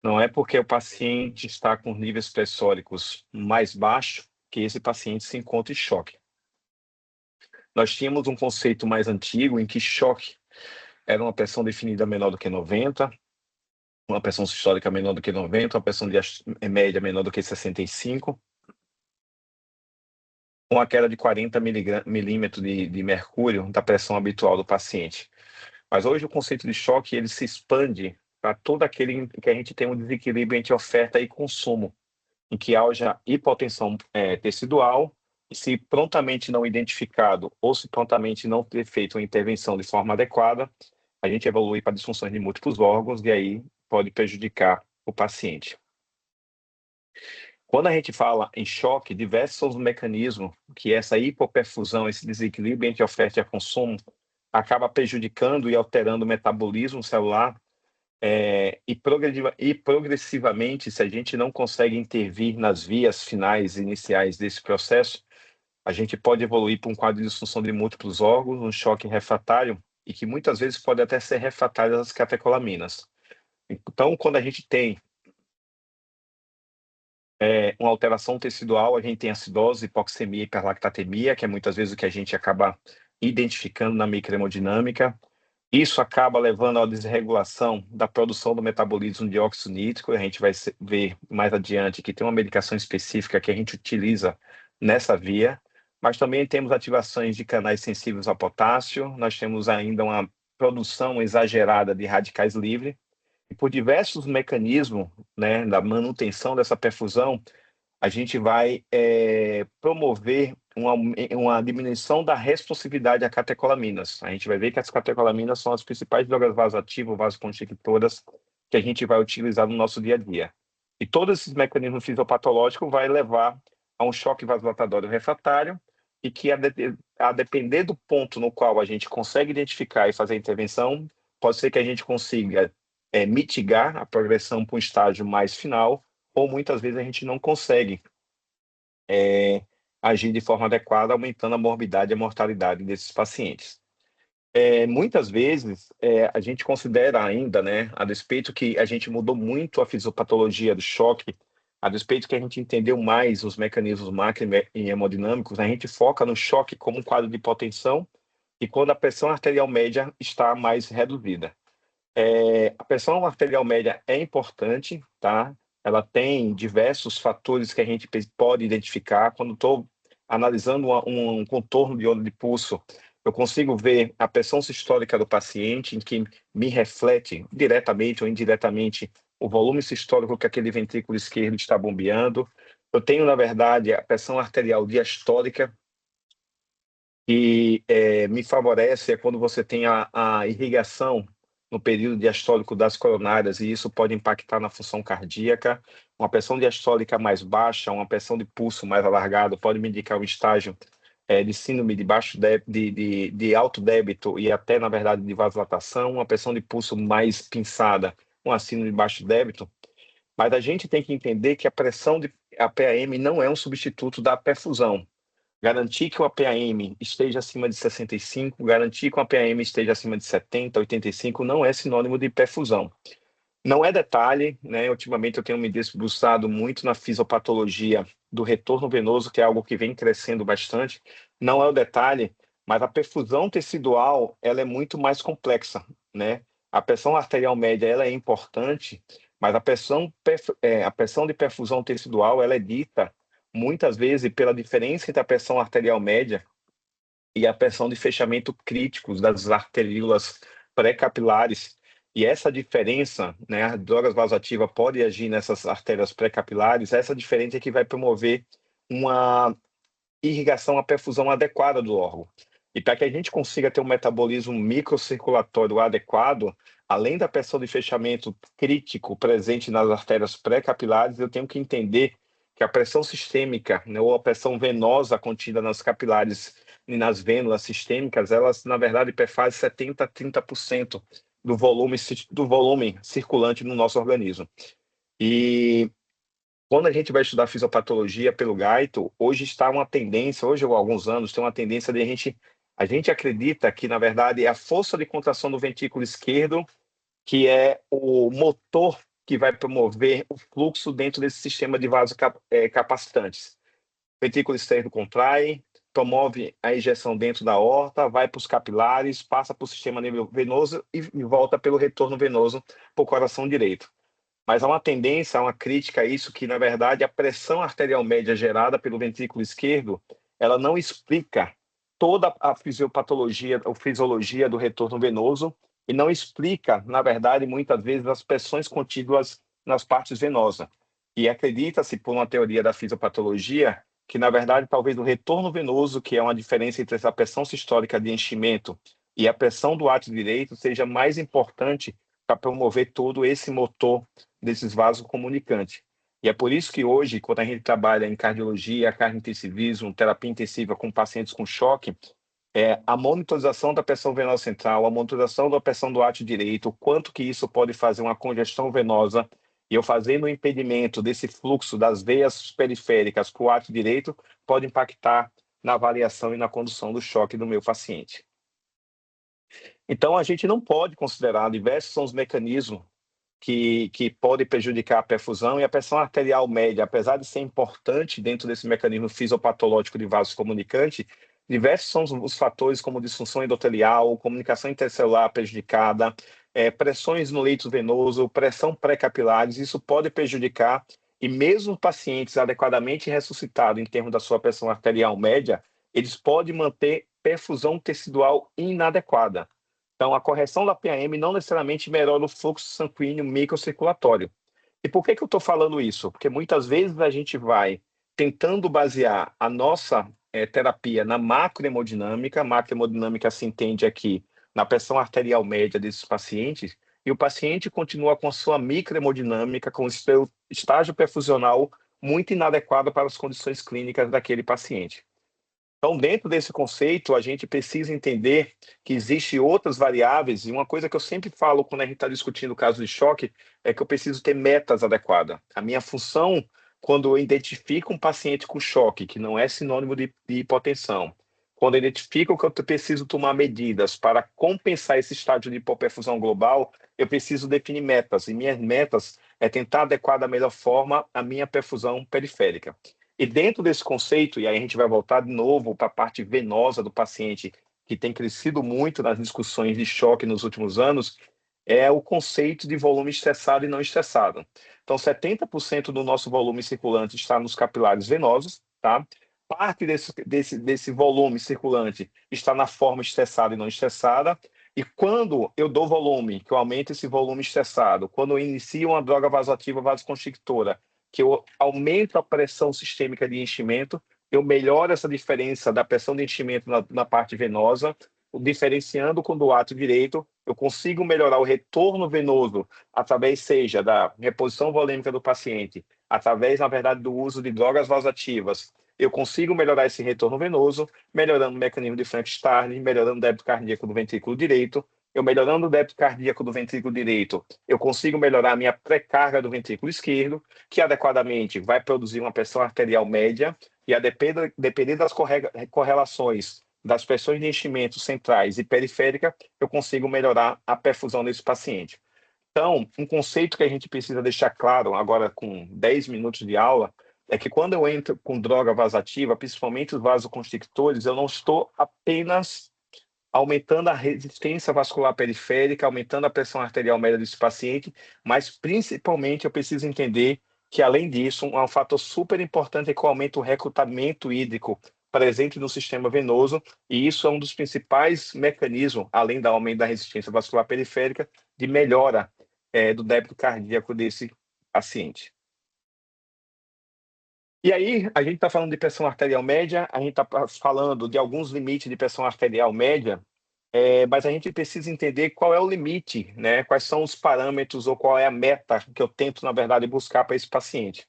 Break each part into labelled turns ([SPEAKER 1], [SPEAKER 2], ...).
[SPEAKER 1] Não é porque o paciente está com níveis pressóricos mais baixos que esse paciente se encontra em choque. Nós tínhamos um conceito mais antigo em que choque era uma pressão definida menor do que 90, uma pressão sistólica menor do que 90, uma pressão média menor do que 65, uma queda de 40 milímetros de mercúrio da pressão habitual do paciente. Mas hoje o conceito de choque ele se expande para todo aquele em que a gente tem um desequilíbrio entre oferta e consumo, em que haja hipotensão tecidual, e se prontamente não identificado ou se prontamente não ter feito uma intervenção de forma adequada, a gente evolui para disfunções de múltiplos órgãos e aí pode prejudicar o paciente. Quando a gente fala em choque, diversos são os mecanismos que essa hipoperfusão, esse desequilíbrio entre oferta e consumo, acaba prejudicando e alterando o metabolismo celular, e progressivamente, se a gente não consegue intervir nas vias finais iniciais desse processo, a gente pode evoluir para um quadro de disfunção de múltiplos órgãos, um choque refratário, e que muitas vezes pode até ser refratário às catecolaminas. Então, quando a gente tem uma alteração tecidual, a gente tem acidose, hipoxemia e hiperlactatemia, que é muitas vezes o que a gente acaba identificando na microhemodinâmica. Isso acaba levando à desregulação da produção do metabolismo de óxido nítrico. A gente vai ver mais adiante que tem uma medicação específica que a gente utiliza nessa via, mas também temos ativações de canais sensíveis ao potássio, nós temos ainda uma produção exagerada de radicais livres, e por diversos mecanismos, né, da manutenção dessa perfusão, a gente vai promover uma diminuição da responsividade a catecolaminas. A gente vai ver que as catecolaminas são as principais drogas vasoativas, vasoconstrictoras, que a gente vai utilizar no nosso dia a dia. E todos esses mecanismos fisiopatológicos vai levar a um choque vasodilatatório refratário e que, a depender do ponto no qual a gente consegue identificar e fazer a intervenção, pode ser que a gente consiga mitigar a progressão para um estágio mais final, ou muitas vezes a gente não consegue agir de forma adequada, aumentando a morbidade e a mortalidade desses pacientes. Muitas vezes, a gente considera ainda, né, a despeito que a gente mudou muito a fisiopatologia do choque, a despeito que a gente entendeu mais os mecanismos macro e hemodinâmicos, a gente foca no choque como um quadro de hipotensão e quando a pressão arterial média está mais reduzida. A pressão arterial média é importante, tá? Ela tem diversos fatores que a gente pode identificar. Quando estou analisando um contorno de onda de pulso, eu consigo ver a pressão sistólica do paciente, em que me reflete diretamente ou indiretamente o volume sistólico que aquele ventrículo esquerdo está bombeando. Eu tenho, na verdade, a pressão arterial diastólica, que me favorece quando você tem a irrigação no período diastólico das coronárias, e isso pode impactar na função cardíaca. Uma pressão diastólica mais baixa, uma pressão de pulso mais alargado, pode me indicar um estágio de síndrome de baixo de alto débito e até, na verdade, de vasodilatação. Uma pressão de pulso mais pinçada, uma síndrome de baixo débito. Mas a gente tem que entender que a PAM não é um substituto da perfusão. Garantir que o APAM esteja acima de 65, garantir que o APAM esteja acima de 70, 85, não é sinônimo de perfusão. Não é detalhe, né? Ultimamente eu tenho me debruçado muito na fisiopatologia do retorno venoso, que é algo que vem crescendo bastante. Não é o detalhe, mas a perfusão tecidual, ela é muito mais complexa, né? A pressão arterial média, ela é importante, mas a pressão de perfusão tecidual, ela é dita muitas vezes pela diferença entre a pressão arterial média e a pressão de fechamento críticos das arteríolas pré-capilares. E essa diferença, né, as drogas vasoativas podem agir nessas artérias pré-capilares, essa diferença é que vai promover uma irrigação, a perfusão adequada do órgão. E para que a gente consiga ter um metabolismo microcirculatório adequado, além da pressão de fechamento crítico presente nas artérias pré-capilares, eu tenho que entender que a pressão sistêmica, né, ou a pressão venosa contida nas capilares e nas vênulas sistêmicas, elas, na verdade, perfazem 70% a 30% do volume circulante no nosso organismo. E quando a gente vai estudar fisiopatologia pelo Gaito, hoje está uma tendência, hoje ou há alguns anos, tem uma tendência de a gente acredita que, na verdade, é a força de contração do ventrículo esquerdo que é o motor que vai promover o fluxo dentro desse sistema de vasos capacitantes. O ventrículo esquerdo contrai, promove a injeção dentro da aorta, vai para os capilares, passa para o sistema venoso e volta pelo retorno venoso para o coração direito. Mas há uma tendência, há uma crítica a isso, que, na verdade, a pressão arterial média gerada pelo ventrículo esquerdo, ela não explica toda a fisiopatologia ou fisiologia do retorno venoso e não explica, na verdade, muitas vezes, as pressões contíguas nas partes venosas. E acredita-se, por uma teoria da fisiopatologia, que, na verdade, talvez o retorno venoso, que é uma diferença entre essa pressão sistólica de enchimento e a pressão do átrio direito, seja mais importante para promover todo esse motor desses vasos comunicantes. E é por isso que hoje, quando a gente trabalha em cardiologia, cardio-intensivismo, terapia intensiva com pacientes com choque, a monitorização da pressão venosa central, a monitorização da pressão do átrio direito, o quanto que isso pode fazer uma congestão venosa, e eu fazendo o impedimento desse fluxo das veias periféricas para o átrio direito, pode impactar na avaliação e na condução do choque do meu paciente. Então, a gente não pode considerar, diversos são os mecanismos que podem prejudicar a perfusão, e a pressão arterial média, apesar de ser importante dentro desse mecanismo fisiopatológico de vasos comunicantes, diversos são os fatores como disfunção endotelial, comunicação intercelular prejudicada, pressões no leito venoso, pressão pré-capilares, isso pode prejudicar, e mesmo pacientes adequadamente ressuscitados em termos da sua pressão arterial média, eles podem manter perfusão tecidual inadequada. Então, a correção da PAM não necessariamente melhora o fluxo sanguíneo microcirculatório. E por que eu estou falando isso? Porque muitas vezes a gente vai tentando basear a nossa terapia na macrohemodinâmica. Macrohemodinâmica se entende aqui na pressão arterial média desses pacientes, e o paciente continua com a sua microhemodinâmica, com o seu estágio perfusional muito inadequado para as condições clínicas daquele paciente. Então, dentro desse conceito, a gente precisa entender que existem outras variáveis, e uma coisa que eu sempre falo quando a gente está discutindo o caso de choque é que eu preciso ter metas adequadas. A minha função, quando eu identifico um paciente com choque, que não é sinônimo de hipotensão, quando eu identifico que eu preciso tomar medidas para compensar esse estágio de hipoperfusão global, eu preciso definir metas, e minhas metas é tentar adequar da melhor forma a minha perfusão periférica. E dentro desse conceito, e aí a gente vai voltar de novo para a parte venosa do paciente, que tem crescido muito nas discussões de choque nos últimos anos, é o conceito de volume estressado e não estressado. Então, 70% do nosso volume circulante está nos capilares venosos, tá? Parte desse volume circulante está na forma estressada e não estressada, e quando eu dou volume, que eu aumento esse volume estressado, quando eu inicio uma droga vasoativa vasoconstrictora, que eu aumento a pressão sistêmica de enchimento, eu melhoro essa diferença da pressão de enchimento na parte venosa, diferenciando com o do átrio direito, eu consigo melhorar o retorno venoso através, seja da reposição volêmica do paciente, através, na verdade, do uso de drogas vasoativas, eu consigo melhorar esse retorno venoso, melhorando o mecanismo de Frank-Starling, melhorando o débito cardíaco do ventrículo direito. Eu melhorando o débito cardíaco do ventrículo direito, eu consigo melhorar a minha pré-carga do ventrículo esquerdo, que adequadamente vai produzir uma pressão arterial média, e a depender das correlações das pressões de enchimento centrais e periférica, eu consigo melhorar a perfusão desse paciente. Então, um conceito que a gente precisa deixar claro, agora com 10 minutos de aula, é que quando eu entro com droga vasoativa, principalmente os vasoconstrictores, eu não estou apenas aumentando a resistência vascular periférica, aumentando a pressão arterial média desse paciente, mas principalmente eu preciso entender que, além disso, um fator super importante é que eu aumento o recrutamento hídrico presente no sistema venoso, e isso é um dos principais mecanismos, além do aumento da resistência vascular periférica, de melhora do débito cardíaco desse paciente. E aí, a gente está falando de pressão arterial média, a gente está falando de alguns limites de pressão arterial média, mas a gente precisa entender qual é o limite, né? Quais são os parâmetros ou qual é a meta que eu tento, na verdade, buscar para esse paciente.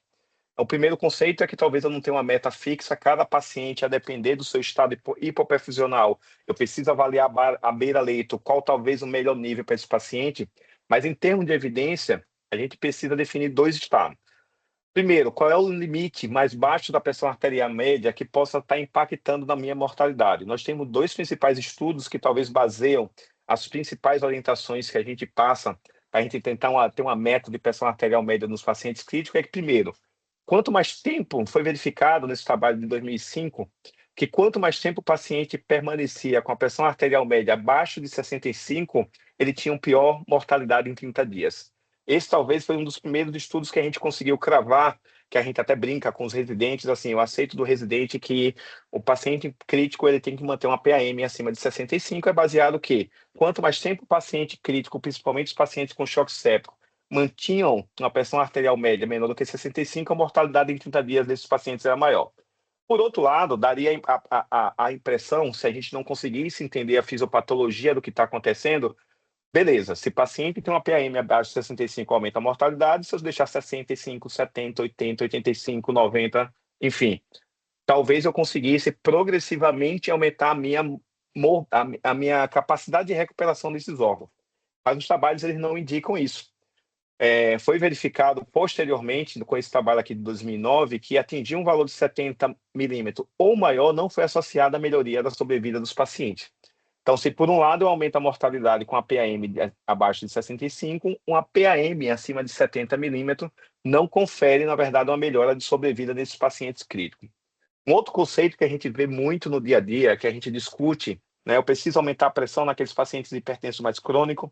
[SPEAKER 1] O primeiro conceito é que talvez eu não tenha uma meta fixa, cada paciente, a depender do seu estado hipoperfusional, eu preciso avaliar a beira-leito, qual talvez o melhor nível para esse paciente, mas em termos de evidência, a gente precisa definir dois estados. Primeiro, qual é o limite mais baixo da pressão arterial média que possa estar impactando na minha mortalidade? Nós temos dois principais estudos que talvez baseiam as principais orientações que a gente passa a gente tentar ter uma meta de pressão arterial média nos pacientes críticos é que, primeiro, quanto mais tempo foi verificado nesse trabalho de 2005, que quanto mais tempo o paciente permanecia com a pressão arterial média abaixo de 65, ele tinha uma pior mortalidade em 30 dias. Esse talvez foi um dos primeiros estudos que a gente conseguiu cravar, que a gente até brinca com os residentes, assim, eu aceito do residente que o paciente crítico ele tem que manter uma PAM acima de 65, é baseado que quanto mais tempo o paciente crítico, principalmente os pacientes com choque séptico, mantinham uma pressão arterial média menor do que 65, a mortalidade em 30 dias desses pacientes era maior. Por outro lado, daria a impressão, se a gente não conseguisse entender a fisiopatologia do que está acontecendo, beleza, se o paciente tem uma PAM abaixo de 65, aumenta a mortalidade, se eu deixar 65, 70, 80, 85, 90, enfim, talvez eu conseguisse progressivamente aumentar a minha capacidade de recuperação desses órgãos. Mas os trabalhos eles não indicam isso. Foi verificado posteriormente, com esse trabalho aqui de 2009, que atingir um valor de 70 milímetros ou maior não foi associado à melhoria da sobrevida dos pacientes. Então, se por um lado eu aumento a mortalidade com a PAM abaixo de 65, uma PAM acima de 70 milímetros não confere, na verdade, uma melhora de sobrevida nesses pacientes críticos. Um outro conceito que a gente vê muito no dia a dia, que a gente discute, né, eu preciso aumentar a pressão naqueles pacientes hipertensos mais crônicos,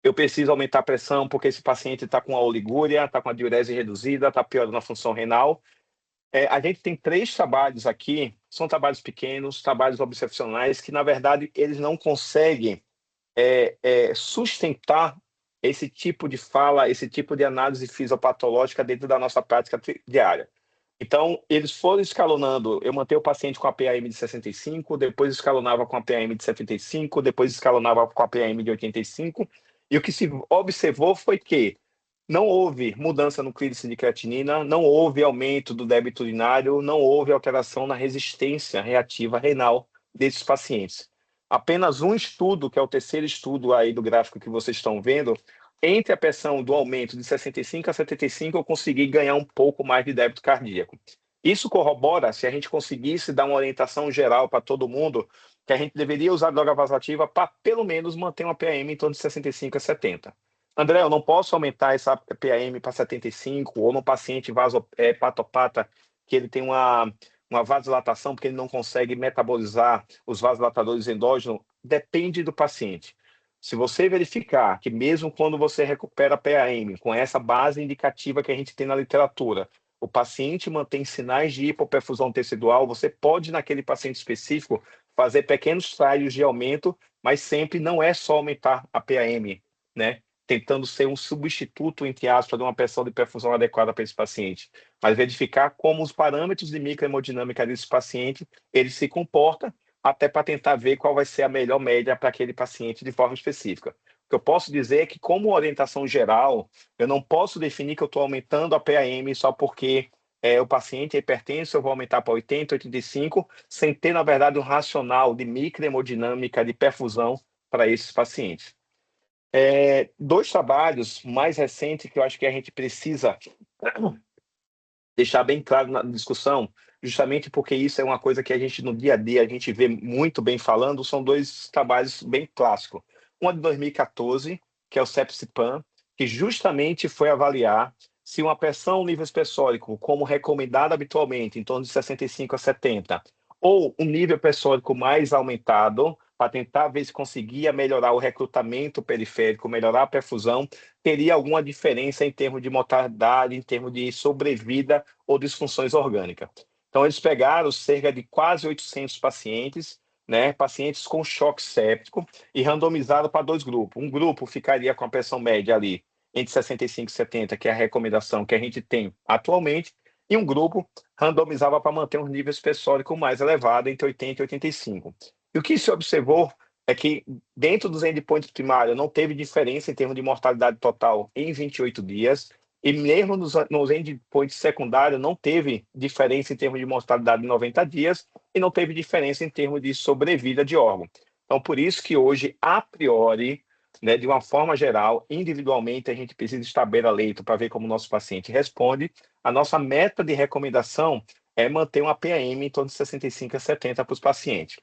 [SPEAKER 1] eu preciso aumentar a pressão porque esse paciente está com a oligúria, está com a diurese reduzida, está piorando a função renal. A gente tem 3 trabalhos aqui, são trabalhos pequenos, trabalhos observacionais, que, na verdade, eles não conseguem sustentar esse tipo de fala, esse tipo de análise fisiopatológica dentro da nossa prática diária. Então, eles foram escalonando, eu mantive o paciente com a PAM de 65, depois escalonava com a PAM de 75, depois escalonava com a PAM de 85, e o que se observou foi que não houve mudança no clearance de creatinina, não houve aumento do débito urinário, não houve alteração na resistência reativa renal desses pacientes. Apenas um estudo, que é o terceiro estudo aí do gráfico que vocês estão vendo, entre a pressão do aumento de 65 a 75, eu consegui ganhar um pouco mais de débito cardíaco. Isso corrobora, se a gente conseguisse dar uma orientação geral para todo mundo, que a gente deveria usar droga vasoativa para, pelo menos, manter uma PAM em torno de 65 a 70. André, eu não posso aumentar essa PAM para 75, ou no paciente vasopatopata, que ele tem uma vasodilatação, porque ele não consegue metabolizar os vasodilatadores endógenos, depende do paciente. Se você verificar que mesmo quando você recupera a PAM, com essa base indicativa que a gente tem na literatura, o paciente mantém sinais de hipoperfusão tecidual, você pode, naquele paciente específico, fazer pequenos trials de aumento, mas sempre não é só aumentar a PAM, né? Tentando ser um substituto, entre aspas, de uma pressão de perfusão adequada para esse paciente, mas verificar como os parâmetros de microhemodinâmica desse paciente, ele se comporta, até para tentar ver qual vai ser a melhor média para aquele paciente de forma específica. O que eu posso dizer é que, como orientação geral, eu não posso definir que eu estou aumentando a PAM só porque o paciente é hipertenso, eu vou aumentar para 80, 85, sem ter, na verdade, um racional de microhemodinâmica, de perfusão para esses pacientes. 2 trabalhos mais recentes que eu acho que a gente precisa deixar bem claro na discussão, justamente porque isso é uma coisa que a gente, no dia a dia, a gente vê muito bem falando, são 2 trabalhos bem clássicos. Um é de 2014, que é o Sepsipan, que justamente foi avaliar se uma pressão nível pressórico, como recomendado habitualmente, em torno de 65 a 70, ou um nível pressórico mais aumentado, para tentar ver se conseguia melhorar o recrutamento periférico, melhorar a perfusão, teria alguma diferença em termos de mortalidade, em termos de sobrevida ou disfunções orgânicas. Então, eles pegaram cerca de quase 800 pacientes, né, pacientes com choque séptico, e randomizaram para 2 grupos. Um grupo ficaria com a pressão média ali entre 65 e 70, que é a recomendação que a gente tem atualmente, e um grupo randomizava para manter um nível pressórico mais elevado, entre 80 e 85. E o que se observou é que, dentro dos endpoints primários, não teve diferença em termos de mortalidade total em 28 dias, e mesmo nos endpoints secundários, não teve diferença em termos de mortalidade em 90 dias, e não teve diferença em termos de sobrevida de órgão. Então, por isso que hoje, a priori, né, de uma forma geral, individualmente, a gente precisa estar beira-leito para ver como o nosso paciente responde. A nossa meta de recomendação é manter uma PAM em torno de 65 a 70 para os pacientes.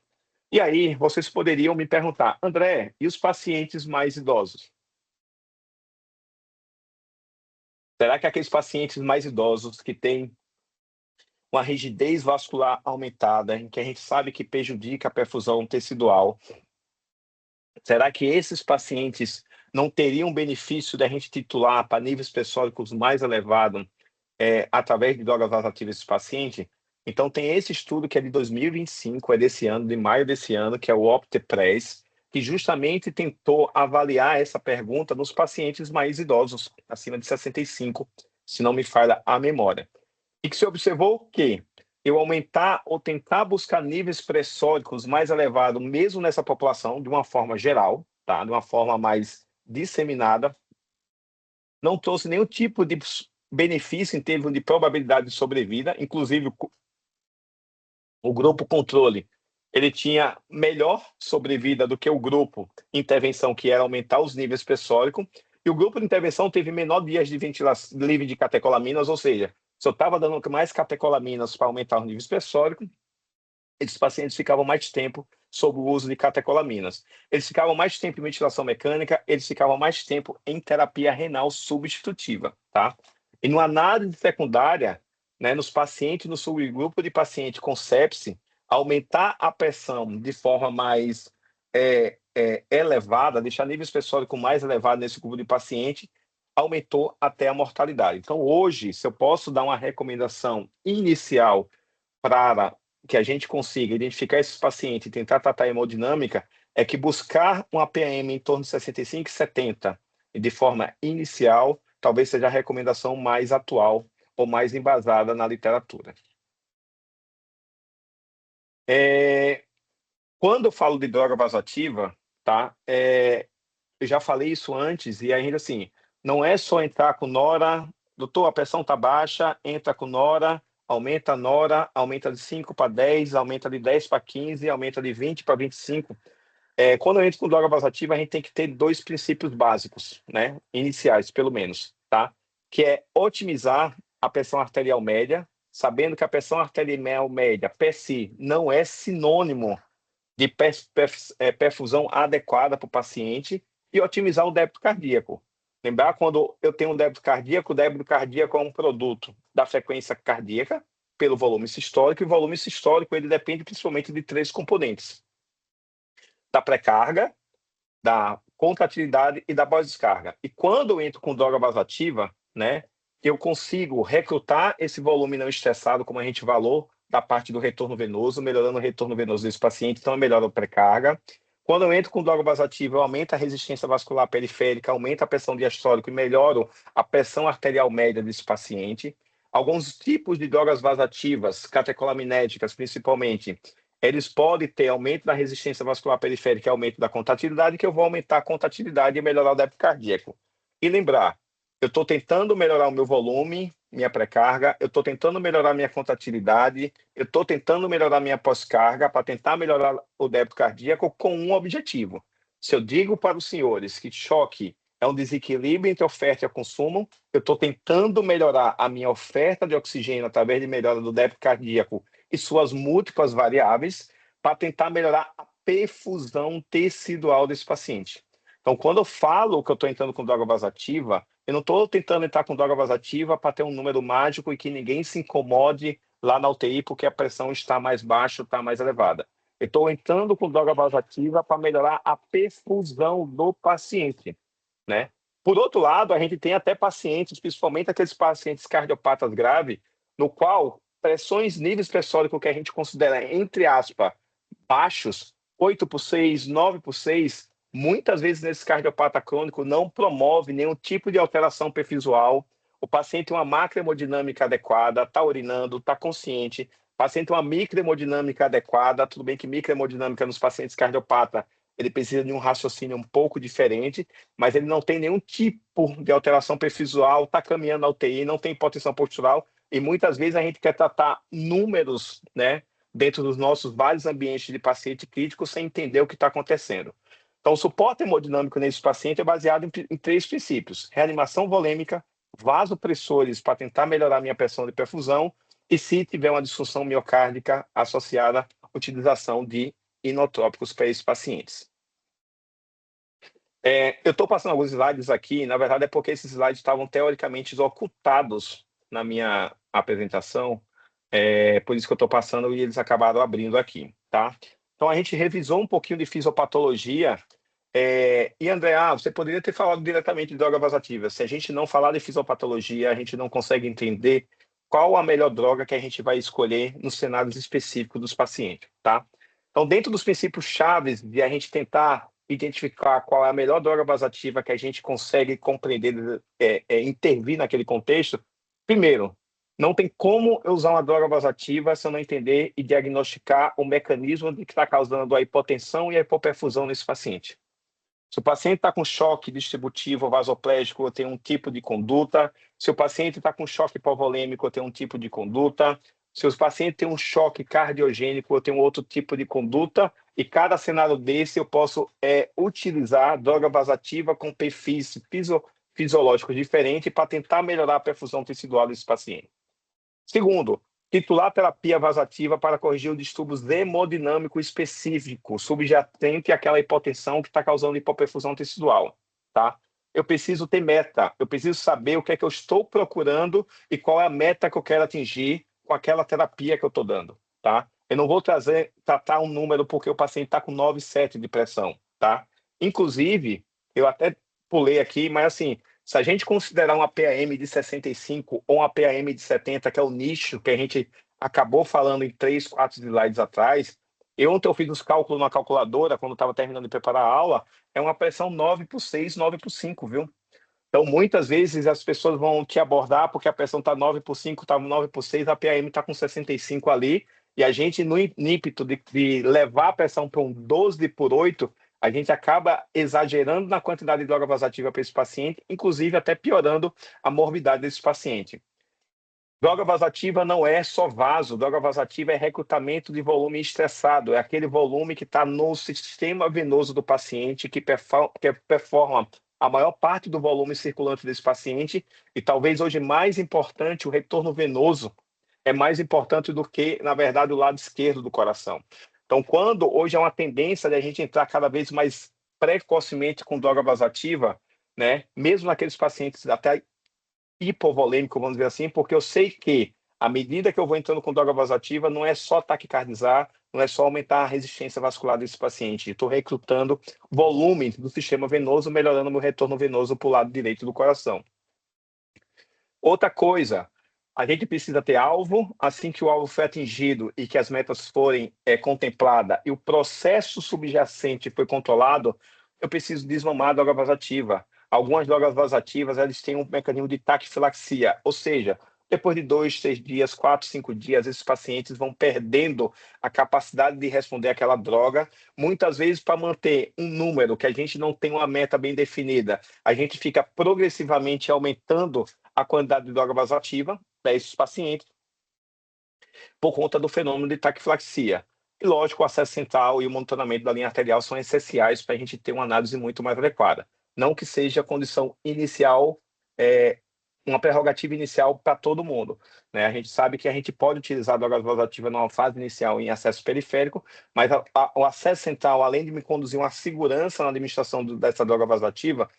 [SPEAKER 1] E aí, vocês poderiam me perguntar, André, e os pacientes mais idosos? Será que aqueles pacientes mais idosos que têm uma rigidez vascular aumentada, em que a gente sabe que prejudica a perfusão tecidual, será que esses pacientes não teriam benefício da gente titular para níveis pressóricos mais elevados através de drogas vasoativas desse paciente? Então, tem esse estudo que é de 2025, é desse ano, de maio desse ano, que é o OPTE-PRES, que justamente tentou avaliar essa pergunta nos pacientes mais idosos, acima de 65, se não me falha a memória. E que se observou que eu aumentar ou tentar buscar níveis pressóricos mais elevados, mesmo nessa população, de uma forma geral, tá? De uma forma mais disseminada, não trouxe nenhum tipo de benefício em termos de probabilidade de sobrevida, inclusive o grupo controle, ele tinha melhor sobrevida do que o grupo intervenção, que era aumentar os níveis pressóricos, e o grupo de intervenção teve menor dias de ventilação livre de catecolaminas, ou seja, se eu estava dando mais catecolaminas para aumentar os níveis pressóricos, esses pacientes ficavam mais tempo sob o uso de catecolaminas. Eles ficavam mais tempo em ventilação mecânica, eles ficavam mais tempo em terapia renal substitutiva, tá? E numa análise secundária, né, nos pacientes, no subgrupo de paciente com sepse, aumentar a pressão de forma mais elevada, deixar níveis pressóricos mais elevados nesse grupo de paciente, aumentou até a mortalidade. Então, hoje, se eu posso dar uma recomendação inicial para que a gente consiga identificar esses pacientes e tentar tratar a hemodinâmica, é que buscar uma PM em torno de 65 e 70, e de forma inicial, talvez seja a recomendação mais atual ou mais embasada na literatura. Quando eu falo de droga vasoativa, tá? Eu já falei isso antes, e ainda assim, não é só entrar com nora, doutor, a pressão está baixa, entra com nora, aumenta a nora, aumenta de 5 para 10, aumenta de 10 para 15, aumenta de 20 para 25. Quando eu entro com droga vasoativa, a gente tem que ter dois princípios básicos, né? Iniciais, pelo menos, tá? Que é otimizar a pressão arterial média, sabendo que a pressão arterial média, per si, não é sinônimo de perfusão adequada para o paciente, e otimizar o débito cardíaco. Lembrar, quando eu tenho um débito cardíaco, o débito cardíaco é um produto da frequência cardíaca pelo volume sistólico, e o volume sistólico ele depende principalmente de três componentes: da pré-carga, da contratilidade e da pós-descarga. E quando eu entro com droga vasoativa, né, eu consigo recrutar esse volume não estressado, como a gente falou, da parte do retorno venoso, melhorando o retorno venoso desse paciente, então eu melhoro a pré-carga. Quando eu entro com droga vasoativa, eu aumento a resistência vascular periférica, aumento a pressão diastólica e melhoro a pressão arterial média desse paciente. Alguns tipos de drogas vasoativas, catecolaminérgicas principalmente, eles podem ter aumento da resistência vascular periférica e aumento da contratilidade, que eu vou aumentar a contratilidade e melhorar o débito cardíaco. E lembrar, eu estou tentando melhorar o meu volume, minha pré-carga, eu estou tentando melhorar minha contratilidade, eu estou tentando melhorar minha pós-carga para tentar melhorar o débito cardíaco com um objetivo. Se eu digo para os senhores que choque é um desequilíbrio entre oferta e consumo, eu estou tentando melhorar a minha oferta de oxigênio através de melhora do débito cardíaco e suas múltiplas variáveis para tentar melhorar a perfusão tecidual desse paciente. Então, quando eu falo que eu estou entrando com droga vasoativa, eu não estou tentando entrar com droga vasoativa para ter um número mágico e que ninguém se incomode lá na UTI porque a pressão está mais baixa, está mais elevada. Eu estou entrando com droga vasoativa para melhorar a perfusão do paciente, né? Por outro lado, a gente tem até pacientes, principalmente aqueles pacientes cardiopatas graves, no qual pressões, níveis pressóricos que a gente considera, entre aspas, baixos, 8 por 6, 9 por 6, muitas vezes nesse cardiopata crônico não promove nenhum tipo de alteração perfisual. O paciente tem uma macrohemodinâmica adequada, está urinando, está consciente. O paciente tem uma microhemodinâmica adequada. Tudo bem que microhemodinâmica nos pacientes cardiopata ele precisa de um raciocínio um pouco diferente, mas ele não tem nenhum tipo de alteração perfisual, está caminhando na UTI, não tem hipotensão postural, e muitas vezes a gente quer tratar números, né, dentro dos nossos vários ambientes de paciente crítico sem entender o que está acontecendo. Então, o suporte hemodinâmico nesse paciente é baseado em três princípios: reanimação volêmica, vasopressores para tentar melhorar a minha pressão de perfusão, e se tiver uma disfunção miocárdica associada à utilização de inotrópicos para esses pacientes. Eu estou passando alguns slides aqui, na verdade é porque esses slides estavam teoricamente ocultados na minha apresentação, por isso que eu estou passando e eles acabaram abrindo aqui, tá? Então a gente revisou um pouquinho de fisiopatologia, e André, você poderia ter falado diretamente de droga vasoativa. Se a gente não falar de fisiopatologia, a gente não consegue entender qual a melhor droga que a gente vai escolher nos cenários específicos dos pacientes, tá? Então, dentro dos princípios chaves de a gente tentar identificar qual é a melhor droga vasoativa que a gente consegue compreender, intervir naquele contexto, primeiro, não tem como eu usar uma droga vasoativa se eu não entender e diagnosticar o mecanismo que está causando a hipotensão e a hipoperfusão nesse paciente. Se o paciente está com choque distributivo vasoplégico, eu tenho um tipo de conduta. Se o paciente está com choque hipovolêmico, eu tenho um tipo de conduta. Se o paciente tem um choque cardiogênico, eu tenho outro tipo de conduta. E cada cenário desse eu posso utilizar droga vasoativa com perfis fisiológicos diferentes para tentar melhorar a perfusão tecidual desse paciente. Segundo, titular terapia vasoativa para corrigir o distúrbio hemodinâmico específico, subjacente àquela hipotensão que está causando hipoperfusão tecidual, tá? Eu preciso ter meta, eu preciso saber o que é que eu estou procurando e qual é a meta que eu quero atingir com aquela terapia que eu estou dando, tá? Eu não vou tratar um número porque o paciente está com 9,7 de pressão, tá? Inclusive, eu até pulei aqui, mas assim, se a gente considerar uma PAM de 65 ou uma PAM de 70, que é o nicho que a gente acabou falando em 3, 4 slides atrás, ontem eu fiz os cálculos na calculadora, quando estava terminando de preparar a aula, é uma pressão 9 por 6, 9 por 5, viu? Então, muitas vezes as pessoas vão te abordar porque a pressão está 9 por 5, está 9 por 6, a PAM está com 65 ali, e a gente, no ímpeto de levar a pressão para um 12 por 8, a gente acaba exagerando na quantidade de droga vasoativa para esse paciente, inclusive até piorando a morbidade desse paciente. Droga vasoativa não é só vaso, droga vasoativa é recrutamento de volume estressado, é aquele volume que está no sistema venoso do paciente, que performa a maior parte do volume circulante desse paciente, e talvez hoje mais importante, o retorno venoso é mais importante do que, na verdade, o lado esquerdo do coração. Então, quando hoje é uma tendência de a gente entrar cada vez mais precocemente com droga vasoativa, né, mesmo naqueles pacientes até hipovolêmico, vamos dizer assim, porque eu sei que à medida que eu vou entrando com droga vasoativa, não é só taquicardizar, não é só aumentar a resistência vascular desse paciente. Estou recrutando volume do sistema venoso, melhorando meu retorno venoso para o lado direito do coração. Outra coisa, a gente precisa ter alvo, assim que o alvo foi atingido e que as metas forem contempladas e o processo subjacente foi controlado, eu preciso desmamar a droga vasoativa. Algumas drogas vasoativas, elas têm um mecanismo de taquifilaxia, ou seja, depois de 2, 3 dias, 4, 5 dias, esses pacientes vão perdendo a capacidade de responder àquela droga, muitas vezes para manter um número que a gente não tem uma meta bem definida, a gente fica progressivamente aumentando a quantidade de droga vasoativa para esses pacientes por conta do fenômeno de taquifilaxia. E, lógico, o acesso central e o monitoramento da linha arterial são essenciais para a gente ter uma análise muito mais adequada. Não que seja a condição inicial, uma prerrogativa inicial para todo mundo, né? A gente sabe que a gente pode utilizar a droga vasoativa numa fase inicial em acesso periférico, mas o acesso central, além de me conduzir uma segurança na administração dessa droga vasoativa,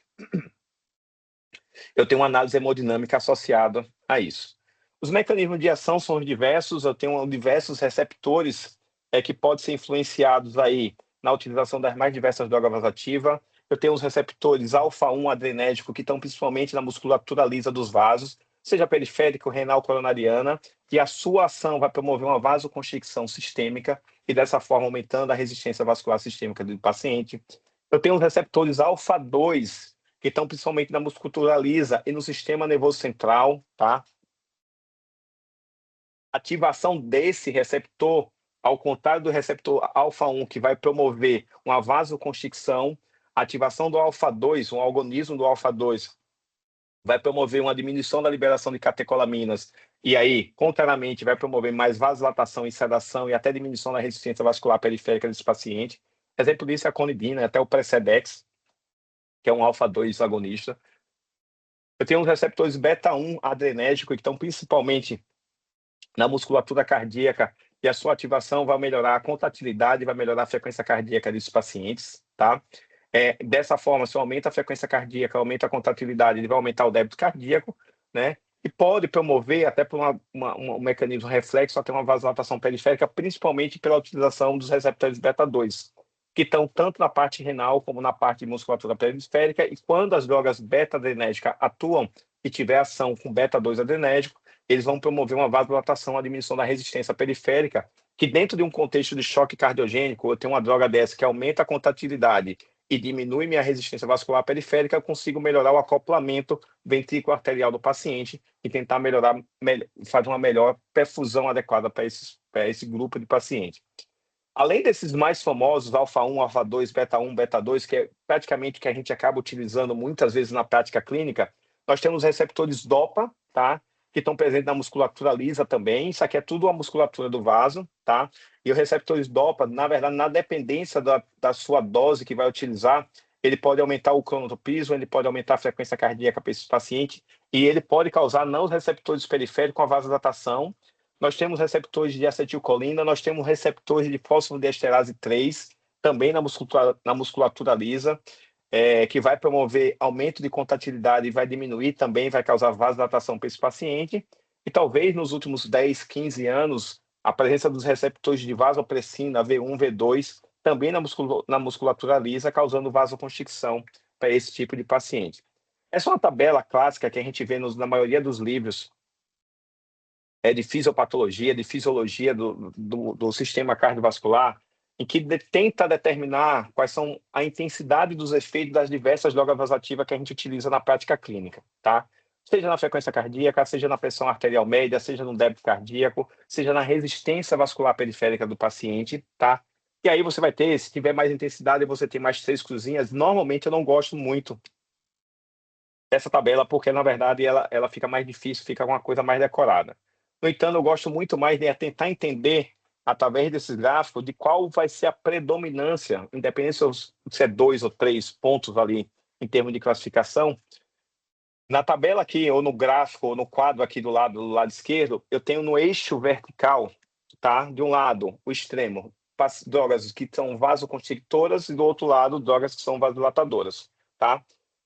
[SPEAKER 1] eu tenho uma análise hemodinâmica associada a isso. Os mecanismos de ação são diversos, eu tenho diversos receptores que podem ser influenciados aí na utilização das mais diversas drogas vasoativas. Eu tenho os receptores alfa-1 adrenérgico, que estão principalmente na musculatura lisa dos vasos, seja periférico, renal, coronariana, e a sua ação vai promover uma vasoconstricção sistêmica e dessa forma aumentando a resistência vascular sistêmica do paciente. Eu tenho os receptores alfa-2, que estão principalmente na musculatura lisa e no sistema nervoso central, tá? Ativação desse receptor, ao contrário do receptor alfa-1, que vai promover uma vasoconstricção, a ativação do alfa-2, um agonismo do alfa-2, vai promover uma diminuição da liberação de catecolaminas, e aí, contrariamente, vai promover mais vasodilatação e sedação e até diminuição da resistência vascular periférica desse paciente. Exemplo disso é a conidina, até o Precedex, que é um alfa-2 agonista. Eu tenho os receptores beta-1 adrenérgico, que estão principalmente na musculatura cardíaca, e a sua ativação vai melhorar a contratilidade, vai melhorar a frequência cardíaca desses pacientes, tá? Dessa forma, se aumenta a frequência cardíaca, aumenta a contratilidade, ele vai aumentar o débito cardíaco, né? E pode promover, até por um mecanismo reflexo, até uma vasodilatação periférica, principalmente pela utilização dos receptores beta-2, que estão tanto na parte renal como na parte de musculatura periférica, e quando as drogas beta-adrenérgicas atuam e tiver ação com beta-2 adrenérgico, eles vão promover uma vasodilatação, a diminuição da resistência periférica, que dentro de um contexto de choque cardiogênico, eu tenho uma droga dessa que aumenta a contratilidade e diminui minha resistência vascular periférica, eu consigo melhorar o acoplamento ventrículo arterial do paciente e tentar melhorar, fazer uma melhor perfusão adequada para esse grupo de pacientes. Além desses mais famosos, alfa-1, alfa-2, beta-1, beta-2, que é praticamente o que a gente acaba utilizando muitas vezes na prática clínica, nós temos receptores DOPA, tá? Que estão presentes na musculatura lisa também. Isso aqui é tudo a musculatura do vaso, tá? E os receptores DOPA, na verdade, na dependência da sua dose que vai utilizar, ele pode aumentar o cronotropismo, ele pode aumentar a frequência cardíaca para esse paciente, e ele pode causar não os receptores periféricos com a vasodilatação. Nós temos receptores de acetilcolina, nós temos receptores de fosfodiesterase 3, também na musculatura lisa, que vai promover aumento de contratilidade e vai diminuir também, vai causar vasodilatação para esse paciente. E talvez nos últimos 10, 15 anos, a presença dos receptores de vasopressina, V1, V2, também na musculatura lisa, causando vasoconstricção para esse tipo de paciente. Essa é uma tabela clássica que a gente vê na maioria dos livros de fisiopatologia, de fisiologia do sistema cardiovascular, em que tenta determinar quais são a intensidade dos efeitos das diversas drogas vasoativas que a gente utiliza na prática clínica, tá? Seja na frequência cardíaca, seja na pressão arterial média, seja no débito cardíaco, seja na resistência vascular periférica do paciente, tá? E aí você vai ter, se tiver mais intensidade, você tem mais 3 cruzinhas. Normalmente eu não gosto muito dessa tabela, porque na verdade ela fica mais difícil, fica uma coisa mais decorada. No entanto, eu gosto muito mais de tentar entender, através desses gráficos, de qual vai ser a predominância, independente se é 2 ou 3 pontos ali em termos de classificação. Na tabela aqui, ou no gráfico, ou no quadro aqui do lado esquerdo, eu tenho no eixo vertical, tá? De um lado, o extremo, drogas que são vasoconstrictoras, e do outro lado, drogas que são vasodilatadoras, tá?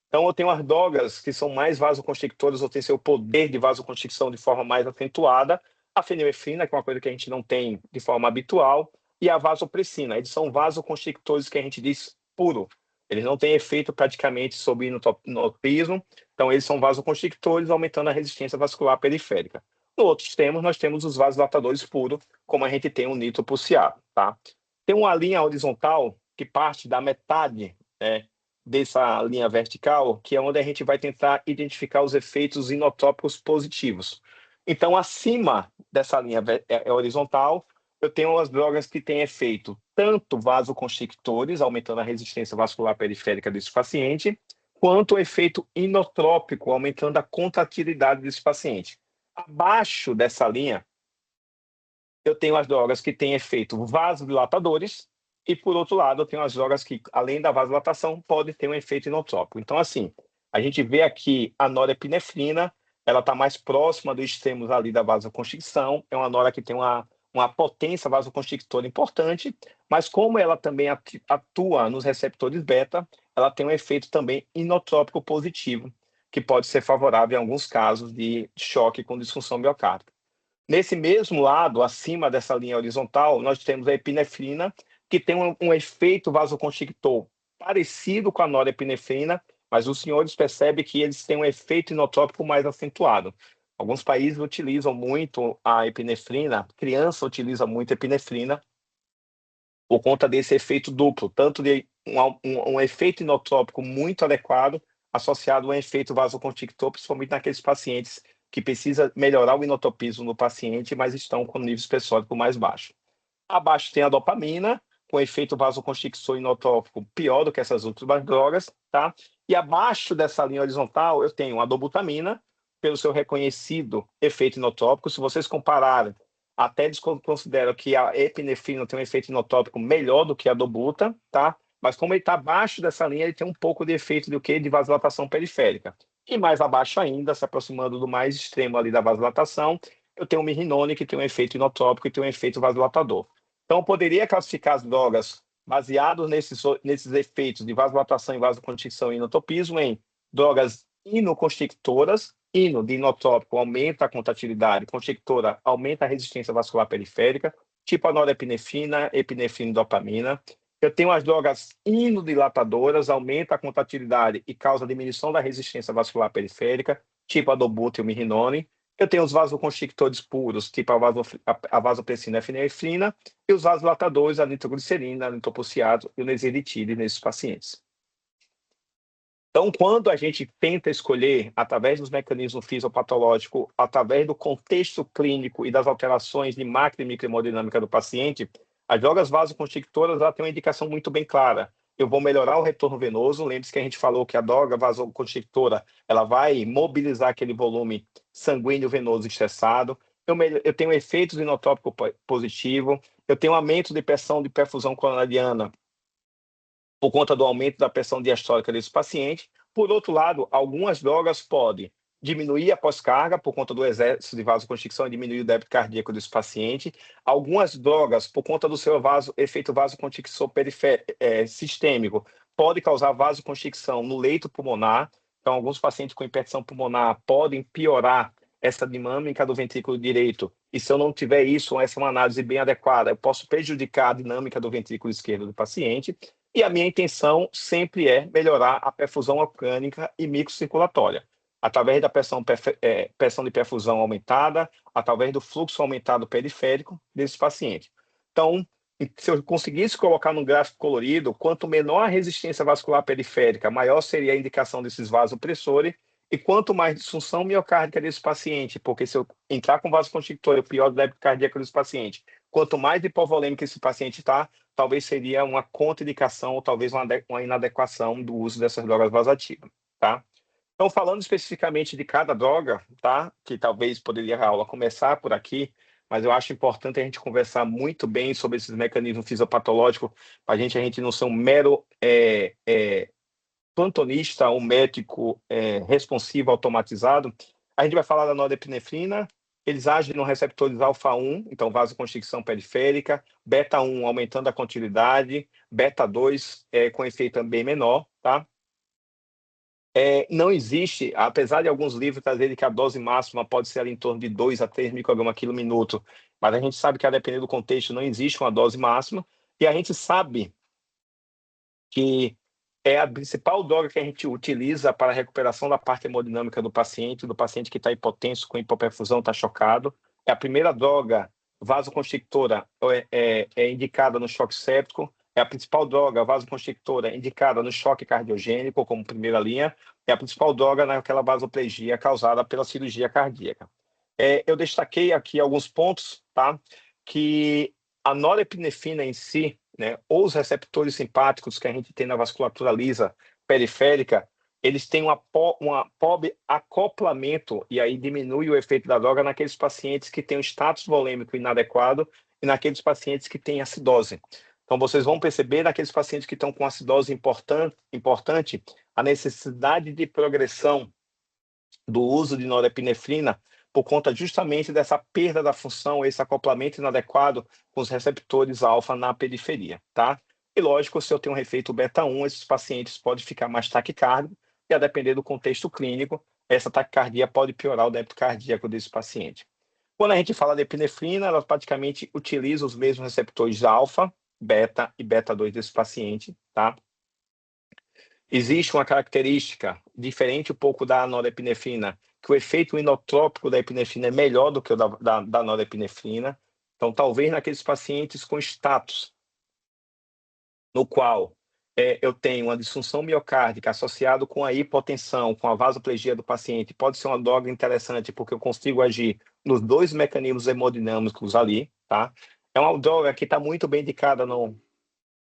[SPEAKER 1] Então, eu tenho as drogas que são mais vasoconstrictoras, ou têm seu poder de vasoconstricção de forma mais acentuada, a fenilefrina, que é uma coisa que a gente não tem de forma habitual, e a vasopressina. Eles são vasoconstrictores que a gente diz puro. Eles não têm efeito praticamente sobre inotropismo, então eles são vasoconstrictores, aumentando a resistência vascular periférica. No outro extremo, nós temos os vasodilatadores puros, como a gente tem o nitro pulseado, tá? Tem uma linha horizontal que parte da metade, dessa linha vertical, que é onde a gente vai tentar identificar os efeitos inotrópicos positivos. Então, acima dessa linha horizontal, eu tenho as drogas que têm efeito tanto vasoconstrictores, aumentando a resistência vascular periférica desse paciente, quanto o efeito inotrópico, aumentando a contratilidade desse paciente. Abaixo dessa linha, eu tenho as drogas que têm efeito vasodilatadores, e, por outro lado, eu tenho as drogas que, além da vasodilatação, podem ter um efeito inotrópico. Então, assim, a gente vê aqui a norepinefrina, ela está mais próxima dos extremos ali da vasoconstricção, é uma nora que tem uma potência vasoconstrictora importante, mas como ela também atua nos receptores beta, ela tem um efeito também inotrópico positivo, que pode ser favorável em alguns casos de choque com disfunção miocárdica. Nesse mesmo lado, acima dessa linha horizontal, nós temos a epinefrina, que tem um efeito vasoconstrictor parecido com a norepinefrina, mas os senhores percebem que eles têm um efeito inotrópico mais acentuado. Alguns países utilizam muito a epinefrina, criança utiliza muito a epinefrina, por conta desse efeito duplo, tanto de um efeito inotrópico muito adequado, associado a um efeito vasoconstrictor, principalmente naqueles pacientes que precisa melhorar o inotropismo no paciente, mas estão com nível espessórico mais baixo. Abaixo tem a dopamina, com efeito vasoconstrictor inotrópico pior do que essas outras drogas, tá? E abaixo dessa linha horizontal eu tenho a dobutamina, pelo seu reconhecido efeito inotrópico. Se vocês compararem, até eles consideram que a epinefrina tem um efeito inotrópico melhor do que a dobuta, tá? Mas como ele está abaixo dessa linha, ele tem um pouco de efeito do que de vasodilatação periférica. E mais abaixo ainda, se aproximando do mais extremo ali da vasodilatação, eu tenho o mirrinone, que tem um efeito inotrópico e tem um efeito vasodilatador. Então, eu poderia classificar as drogas baseados nesses efeitos de vasodilatação e vasoconstricção e inotropismo em drogas inoconstrictoras. Ino de inotrópico aumenta a contratilidade, constrictora aumenta a resistência vascular periférica, tipo a norepinefrina, epinefrina e dopamina. Eu tenho as drogas inodilatadoras, aumenta a contratilidade e causa diminuição da resistência vascular periférica, tipo a dobuta e o mirrinone. Eu tenho os vasoconstrictores puros, tipo a vasopressina e a epinefrina, e os vasodilatadores, a nitroglicerina, a nitroprusiato e o nesiritide nesses pacientes. Então, quando a gente tenta escolher, através dos mecanismos fisiopatológicos, através do contexto clínico e das alterações de macro e microhemodinâmica do paciente, as drogas vasoconstrictoras ela tem uma indicação muito bem clara. Eu vou melhorar o retorno venoso. Lembre-se que a gente falou que a droga vasoconstrictora ela vai mobilizar aquele volume sanguíneo venoso estressado. Eu tenho efeitos inotrópicos positivos. Eu tenho aumento de pressão de perfusão coronariana por conta do aumento da pressão diastólica desse paciente. Por outro lado, algumas drogas podem diminuir a pós-carga por conta do excesso de vasoconstricção e diminuir o débito cardíaco desse paciente. Algumas drogas, por conta do seu efeito vasoconstricção sistêmico, podem causar vasoconstricção no leito pulmonar. Então, alguns pacientes com hipertensão pulmonar podem piorar essa dinâmica do ventrículo direito. E se eu não tiver isso, essa é uma análise bem adequada, eu posso prejudicar a dinâmica do ventrículo esquerdo do paciente. E a minha intenção sempre é melhorar a perfusão orgânica e microcirculatória, através da pressão de perfusão aumentada, através do fluxo aumentado periférico desse paciente. Então, se eu conseguisse colocar num gráfico colorido, quanto menor a resistência vascular periférica, maior seria a indicação desses vasopressores, e quanto mais disfunção miocárdica desse paciente, porque se eu entrar com vasoconstrictor, o pior do débito cardíaco desse paciente, quanto mais hipovolêmico esse paciente está, talvez seria uma contraindicação ou talvez uma inadequação do uso dessas drogas vasoativas, tá? Então, falando especificamente de cada droga, tá? Que talvez poderia a aula começar por aqui, mas eu acho importante a gente conversar muito bem sobre esses mecanismos fisiopatológicos, para a gente não ser um mero plantonista, um médico responsivo, automatizado. A gente vai falar da norepinefrina. Eles agem no receptores alfa-1, então vasoconstricção periférica, beta-1 aumentando a continuidade, beta-2 com efeito bem menor, tá? Não existe, apesar de alguns livros trazerem que a dose máxima pode ser ali em torno de 2 a 3 microgramas quilo minuto, mas a gente sabe que, a depender do contexto, não existe uma dose máxima, e a gente sabe que é a principal droga que a gente utiliza para a recuperação da parte hemodinâmica do paciente que está hipotenso, com hipoperfusão, está chocado. É a primeira droga vasoconstrictora indicada no choque séptico, é a principal droga vasoconstrictora indicada no choque cardiogênico, como primeira linha, é a principal droga naquela vasoplegia causada pela cirurgia cardíaca. Eu destaquei aqui alguns pontos, tá? Que a norepinefrina em si, né, ou os receptores simpáticos que a gente tem na vasculatura lisa periférica, eles têm uma pobre acoplamento, e aí diminui o efeito da droga naqueles pacientes que têm um status volêmico inadequado e naqueles pacientes que têm acidose. Então, vocês vão perceber naqueles pacientes que estão com acidose importante a necessidade de progressão do uso de norepinefrina por conta justamente dessa perda da função, esse acoplamento inadequado com os receptores alfa na periferia, tá? E lógico, se eu tenho um efeito beta-1, esses pacientes podem ficar mais taquicárdicos e, a depender do contexto clínico, essa taquicardia pode piorar o débito cardíaco desse paciente. Quando a gente fala de epinefrina, ela praticamente utiliza os mesmos receptores alfa, beta e beta-2 desse paciente, tá? Existe uma característica diferente um pouco da norepinefrina, que o efeito inotrópico da epinefrina é melhor do que o da norepinefrina. Então, talvez naqueles pacientes com status, no qual eu tenho uma disfunção miocárdica associada com a hipotensão, com a vasoplegia do paciente, pode ser uma droga interessante, porque eu consigo agir nos dois mecanismos hemodinâmicos ali, tá? É uma droga que está muito bem indicada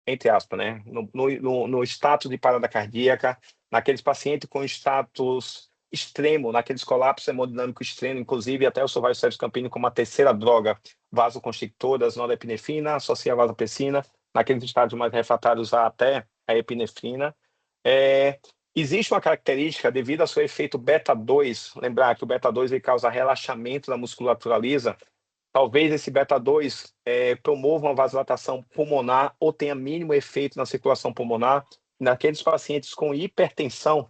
[SPEAKER 1] entre aspas, né, no status de parada cardíaca, naqueles pacientes com status extremo, naqueles colapsos hemodinâmicos extremos, inclusive até o Survival Campaign como a terceira droga vasoconstrictora, a norepinefrina, associa a vasopressina, naqueles estados mais refratários até a epinefrina. Existe uma característica, devido ao seu efeito beta-2, lembrar que o beta-2 ele causa relaxamento da musculatura lisa, Talvez esse beta-2 promova uma vasodilatação pulmonar ou tenha mínimo efeito na circulação pulmonar. Naqueles pacientes com hipertensão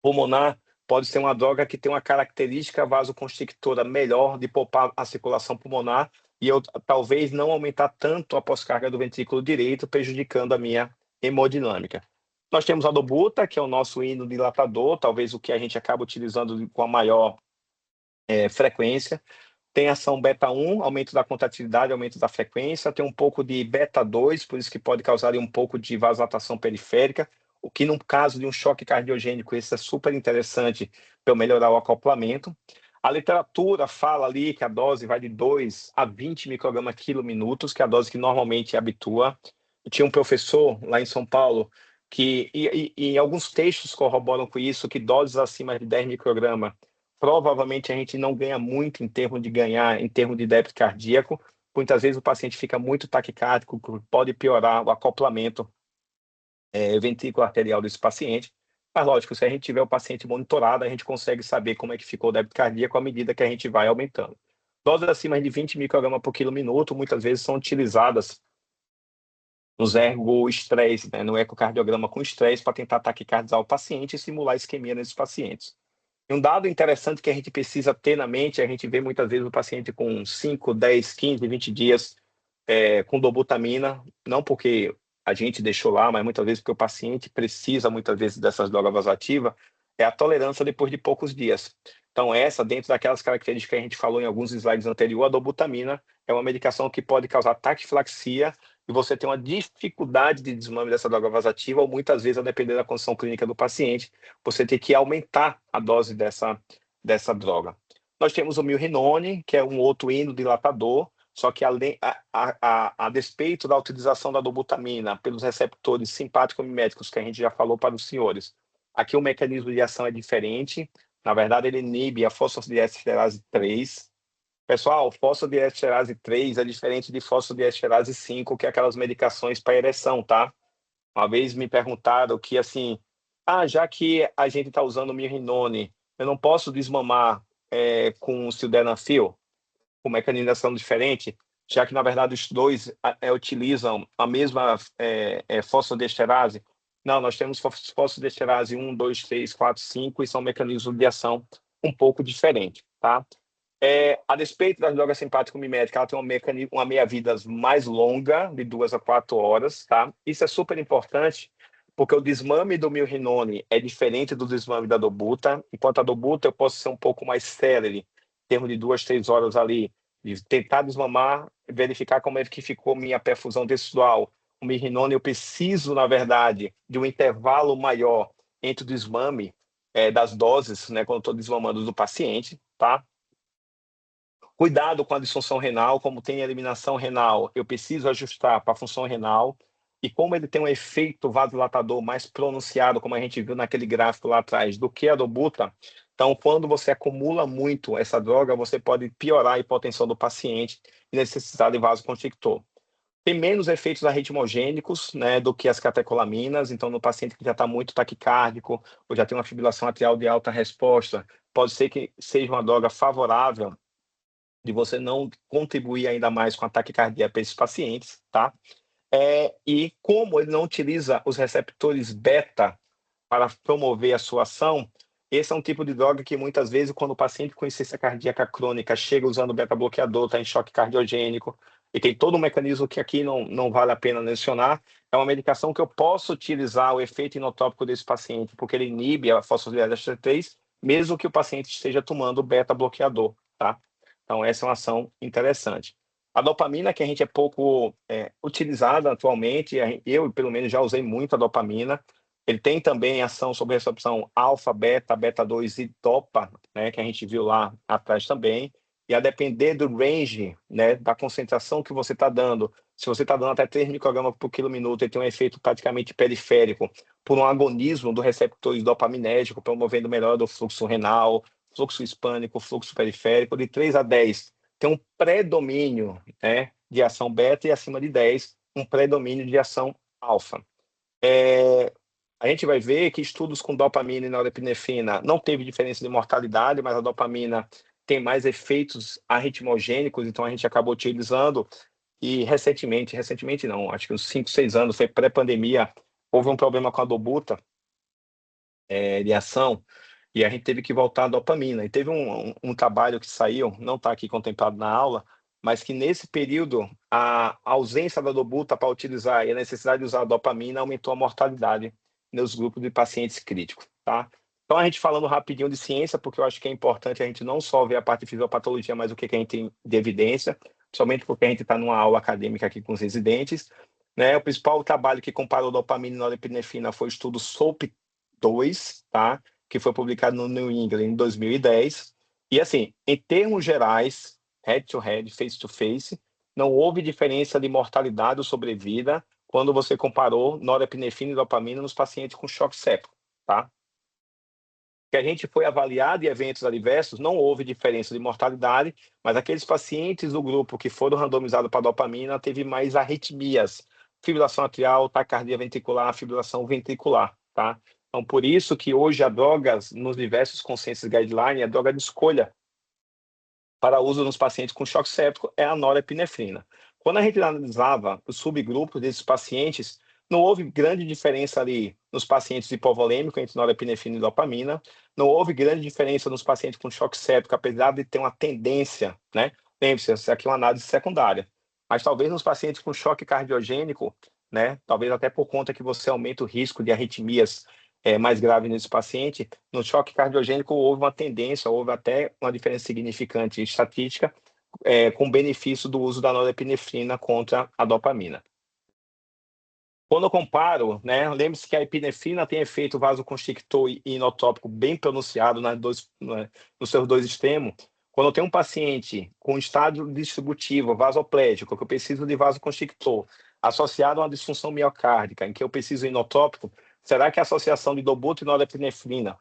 [SPEAKER 1] pulmonar, pode ser uma droga que tem uma característica vasoconstrictora melhor de poupar a circulação pulmonar e eu talvez não aumentar tanto a pós-carga do ventrículo direito, prejudicando a minha hemodinâmica. Nós temos a dobuta, que é o nosso inodilatador, talvez o que a gente acaba utilizando com a maior frequência. Tem ação beta-1, aumento da contratilidade, aumento da frequência, tem um pouco de beta-2, por isso que pode causar um pouco de vasodilatação periférica, o que no caso de um choque cardiogênico, isso é super interessante para eu melhorar o acoplamento. A literatura fala ali que a dose vai de 2 a 20 microgramas quilo minutos, que é a dose que normalmente habitua. Eu tinha um professor lá em São Paulo que, e alguns textos corroboram com isso, que doses acima de 10 microgramas provavelmente a gente não ganha muito em termos de ganhar, em termos de débito cardíaco. Muitas vezes o paciente fica muito taquicárdico, pode piorar o acoplamento ventrículo arterial desse paciente. Mas, lógico, se a gente tiver o paciente monitorado, a gente consegue saber como é que ficou o débito cardíaco à medida que a gente vai aumentando. Doses acima de 20 microgramas por quilo minuto, muitas vezes são utilizadas nos ergo-estresse, né, no ecocardiograma com estresse, para tentar taquicardizar o paciente e simular isquemia nesses pacientes. E um dado interessante que a gente precisa ter na mente, a gente vê muitas vezes o paciente com 5, 10, 15, 20 dias com dobutamina, não porque a gente deixou lá, mas muitas vezes porque o paciente precisa muitas vezes dessas drogas vasoativas, é a tolerância depois de poucos dias. Então essa, dentro daquelas características que a gente falou em alguns slides anteriores, a dobutamina é uma medicação que pode causar taquifilaxia e você tem uma dificuldade de desmame dessa droga vasoativa, ou muitas vezes, a depender da condição clínica do paciente, você tem que aumentar a dose dessa droga. Nós temos o milrinone, que é um outro inodilatador, só que a despeito da utilização da dobutamina pelos receptores simpático-miméticos que a gente já falou para os senhores, aqui o mecanismo de ação é diferente. Na verdade, ele inibe a fosfodiesterase 3. Pessoal, fosfodiesterase 3 é diferente de fosfodiesterase 5, que é aquelas medicações para ereção, tá? Uma vez me perguntaram que, assim, já que a gente está usando mirrinone, eu não posso desmamar com o sildenafil, com mecanismo de ação diferente, já que, na verdade, os dois utilizam a mesma fosfodiesterase? Não, nós temos fosfodiesterase 1, 2, 3, 4, 5, e são mecanismos de ação um pouco diferentes, tá? A despeito das drogas simpático-miméticas, ela tem uma meia-vida mais longa, de 2 a 4 horas, tá? Isso é super importante, porque o desmame do milrinone é diferente do desmame da dobuta. Enquanto a dobuta eu posso ser um pouco mais célere, em termos de 2, 3 horas ali, de tentar desmamar, verificar como é que ficou minha perfusão tecidual. O mirrinone eu preciso, na verdade, de um intervalo maior entre o desmame das doses, né, quando eu estou desmamando do paciente, tá? Cuidado com a disfunção renal, como tem eliminação renal, eu preciso ajustar para a função renal. E como ele tem um efeito vasodilatador mais pronunciado, como a gente viu naquele gráfico lá atrás, do que a dobuta, então quando você acumula muito essa droga, você pode piorar a hipotensão do paciente e necessitar de vasoconstrictor. Tem menos efeitos arritmogênicos, né, do que as catecolaminas. Então, no paciente que já está muito taquicárdico ou já tem uma fibrilação atrial de alta resposta, pode ser que seja uma droga favorável de você não contribuir ainda mais com ataque cardíaco para esses pacientes, tá? E como ele não utiliza os receptores beta para promover a sua ação, esse é um tipo de droga que muitas vezes, quando o paciente com insuficiência cardíaca crônica chega usando beta-bloqueador, está em choque cardiogênico, e tem todo um mecanismo que aqui não vale a pena mencionar, é uma medicação que eu posso utilizar o efeito inotópico desse paciente, porque ele inibe a fosfodiesterase 3, mesmo que o paciente esteja tomando beta-bloqueador, tá? Então, essa é uma ação interessante. A dopamina, que a gente é pouco utilizada atualmente, eu, pelo menos, já usei muito a dopamina. Ele tem também ação sobre a recepção alfa, beta, beta-2 e dopa, né, que a gente viu lá atrás também. E a depender do range, né, da concentração que você está dando, se você está dando até 3 microgramas por quilo minuto, ele tem um efeito praticamente periférico por um agonismo do receptor dopaminérgico, promovendo melhora do fluxo renal, fluxo hispânico, fluxo periférico. De 3 a 10 tem um predomínio, né, de ação beta, e acima de 10 um predomínio de ação alfa. A gente vai ver que estudos com dopamina e norepinefrina não teve diferença de mortalidade, mas a dopamina tem mais efeitos arritmogênicos, então a gente acabou utilizando. E recentemente não, acho que uns 5, 6 anos, foi pré-pandemia, houve um problema com a Dobuta, de ação, e a gente teve que voltar à dopamina. E teve um trabalho que saiu, não está aqui contemplado na aula, mas que nesse período a ausência da Dobuta para utilizar e a necessidade de usar a dopamina aumentou a mortalidade nos grupos de pacientes críticos, tá? Então a gente falando rapidinho de ciência, porque eu acho que é importante a gente não só ver a parte de fisiopatologia, mas o que a gente tem de evidência, somente porque a gente está numa aula acadêmica aqui com os residentes, né? O principal trabalho que comparou dopamina e norepinefrina foi o estudo SOAP2, tá? Que foi publicado no New England em 2010. E assim, em termos gerais, head-to-head, face-to-face, não houve diferença de mortalidade ou sobrevida quando você comparou norepinefrina e dopamina nos pacientes com choque séptico, tá? Que a gente foi avaliado em eventos adversos, não houve diferença de mortalidade, mas aqueles pacientes do grupo que foram randomizados para dopamina teve mais arritmias, fibrilação atrial, taquicardia ventricular, fibrilação ventricular, tá? Então, por isso que hoje a drogas, nos diversos consensos guidelines, a droga de escolha para uso nos pacientes com choque séptico é a norepinefrina. Quando a gente analisava os subgrupos desses pacientes, não houve grande diferença ali nos pacientes hipovolêmicos entre norepinefrina e dopamina, não houve grande diferença nos pacientes com choque séptico, apesar de ter uma tendência, né? Lembre-se, essa aqui é uma análise secundária. Mas talvez nos pacientes com choque cardiogênico, né? Talvez até por conta que você aumenta o risco de arritmias mais grave nesse paciente, no choque cardiogênico houve uma tendência, houve até uma diferença significante estatística com benefício do uso da norepinefrina contra a dopamina. Quando eu comparo, né, lembre-se que a epinefrina tem efeito vasoconstrictor e inotópico bem pronunciado nos seus dois extremos. Quando eu tenho um paciente com estádio distributivo vasoplégico, que eu preciso de vasoconstrictor, associado a uma disfunção miocárdica, em que eu preciso de inotópico, será que a associação de dobuta e norepinefrina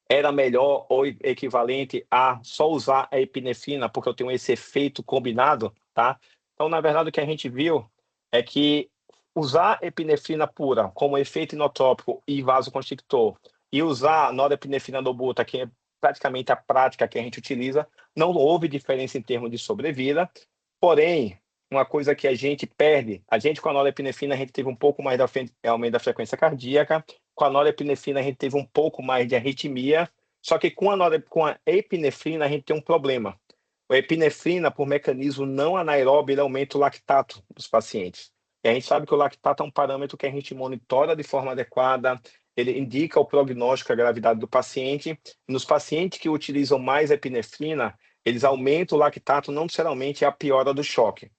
[SPEAKER 1] era melhor ou equivalente a só usar a epinefrina, porque eu tenho esse efeito combinado, tá? Então, na verdade, o que a gente viu é que usar epinefrina pura como efeito inotópico e vasoconstrictor e usar norepinefrina dobuta, que é praticamente a prática que a gente utiliza, não houve diferença em termos de sobrevida, porém, uma coisa que a gente perde, a gente com a norepinefrina, a gente teve um pouco mais aumento da frequência cardíaca, com a norepinefrina a gente teve um pouco mais de arritmia, só que com a epinefrina a gente tem um problema. A epinefrina, por mecanismo não anaeróbio, ele aumenta o lactato dos pacientes. E a gente sabe que o lactato é um parâmetro que a gente monitora de forma adequada, ele indica o prognóstico, a gravidade do paciente. Nos pacientes que utilizam mais epinefrina, eles aumentam o lactato, não necessariamente é a piora do choque.